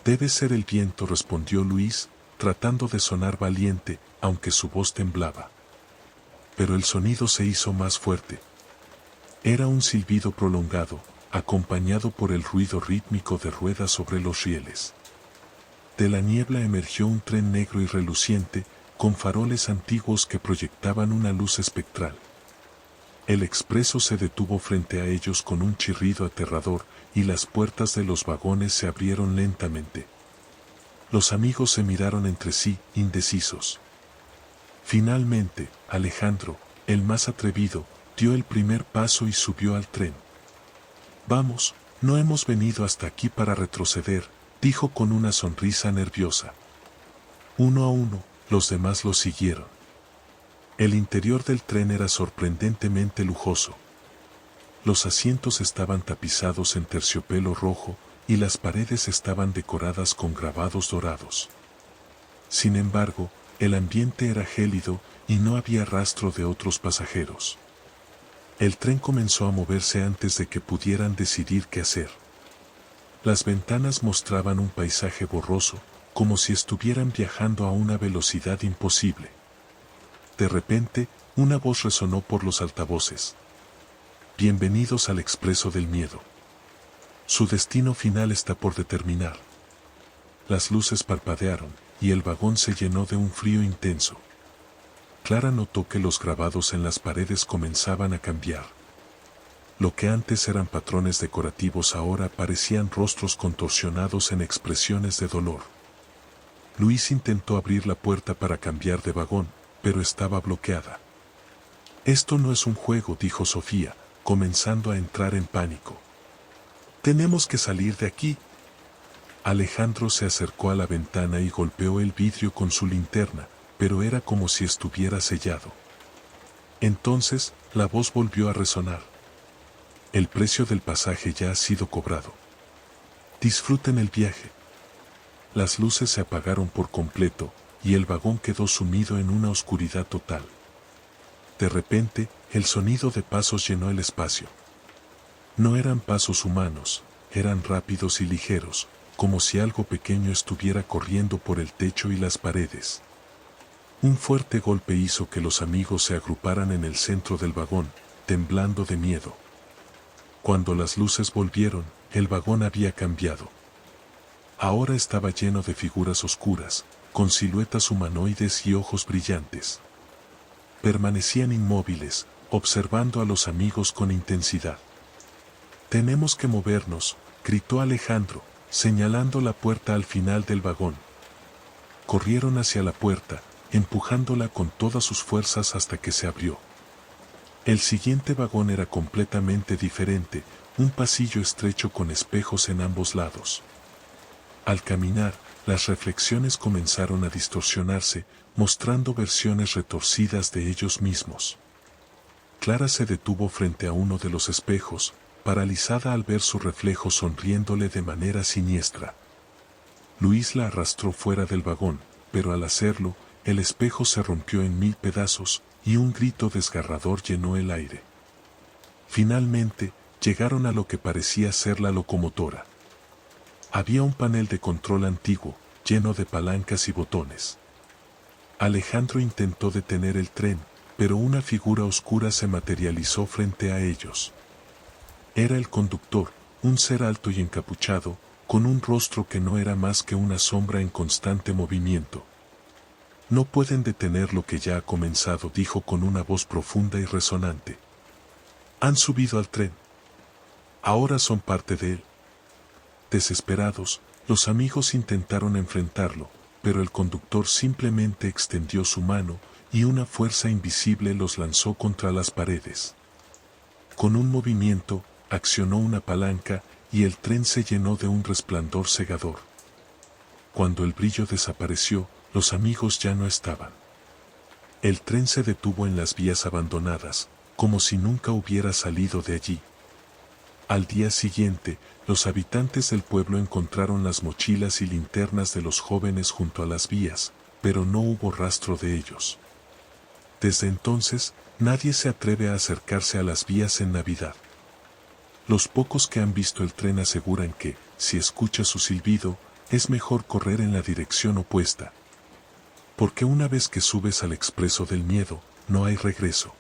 Debe ser el viento, respondió Luis, tratando de sonar valiente, aunque su voz temblaba. Pero el sonido se hizo más fuerte. Era un silbido prolongado, acompañado por el ruido rítmico de ruedas sobre los rieles. De la niebla emergió un tren negro y reluciente, con faroles antiguos que proyectaban una luz espectral. El expreso se detuvo frente a ellos con un chirrido aterrador, y las puertas de los vagones se abrieron lentamente. Los amigos se miraron entre sí, indecisos. Finalmente, Alejandro, el más atrevido, dio el primer paso y subió al tren. Vamos, no hemos venido hasta aquí para retroceder, dijo con una sonrisa nerviosa. Uno a uno, los demás lo siguieron. El interior del tren era sorprendentemente lujoso. Los asientos estaban tapizados en terciopelo rojo y las paredes estaban decoradas con grabados dorados. Sin embargo, el ambiente era gélido y no había rastro de otros pasajeros. El tren comenzó a moverse antes de que pudieran decidir qué hacer. Las ventanas mostraban un paisaje borroso, como si estuvieran viajando a una velocidad imposible. De repente, una voz resonó por los altavoces. Bienvenidos al Expreso del Miedo. Su destino final está por determinar. Las luces parpadearon, y el vagón se llenó de un frío intenso. Clara notó que los grabados en las paredes comenzaban a cambiar. Lo que antes eran patrones decorativos ahora parecían rostros contorsionados en expresiones de dolor. Luis intentó abrir la puerta para cambiar de vagón, pero estaba bloqueada. Esto no es un juego, dijo Sofía, comenzando a entrar en pánico. Tenemos que salir de aquí. Alejandro se acercó a la ventana y golpeó el vidrio con su linterna, pero era como si estuviera sellado. Entonces, la voz volvió a resonar. El precio del pasaje ya ha sido cobrado. Disfruten el viaje. Las luces se apagaron por completo, y el vagón quedó sumido en una oscuridad total. De repente, el sonido de pasos llenó el espacio. No eran pasos humanos, eran rápidos y ligeros, como si algo pequeño estuviera corriendo por el techo y las paredes. Un fuerte golpe hizo que los amigos se agruparan en el centro del vagón, temblando de miedo. Cuando las luces volvieron, el vagón había cambiado. Ahora estaba lleno de figuras oscuras, con siluetas humanoides y ojos brillantes. Permanecían inmóviles, observando a los amigos con intensidad. «Tenemos que movernos», gritó Alejandro, señalando la puerta al final del vagón. Corrieron hacia la puerta, empujándola con todas sus fuerzas hasta que se abrió. El siguiente vagón era completamente diferente, un pasillo estrecho con espejos en ambos lados. Al caminar, las reflexiones comenzaron a distorsionarse, mostrando versiones retorcidas de ellos mismos. Clara se detuvo frente a uno de los espejos, paralizada al ver su reflejo sonriéndole de manera siniestra. Luis la arrastró fuera del vagón, pero al hacerlo, el espejo se rompió en 1000 pedazos, y un grito desgarrador llenó el aire. Finalmente, llegaron a lo que parecía ser la locomotora. Había un panel de control antiguo, lleno de palancas y botones. Alejandro intentó detener el tren, pero una figura oscura se materializó frente a ellos. Era el conductor, un ser alto y encapuchado, con un rostro que no era más que una sombra en constante movimiento. «No pueden detener lo que ya ha comenzado», dijo con una voz profunda y resonante. «Han subido al tren. Ahora son parte de él». Desesperados, los amigos intentaron enfrentarlo, pero el conductor simplemente extendió su mano, y una fuerza invisible los lanzó contra las paredes. Con un movimiento, accionó una palanca, y el tren se llenó de un resplandor cegador. Cuando el brillo desapareció, los amigos ya no estaban. El tren se detuvo en las vías abandonadas, como si nunca hubiera salido de allí. Al día siguiente, los habitantes del pueblo encontraron las mochilas y linternas de los jóvenes junto a las vías, pero no hubo rastro de ellos. Desde entonces, nadie se atreve a acercarse a las vías en Navidad. Los pocos que han visto el tren aseguran que, si escuchas su silbido, es mejor correr en la dirección opuesta. Porque una vez que subes al expreso del miedo, no hay regreso.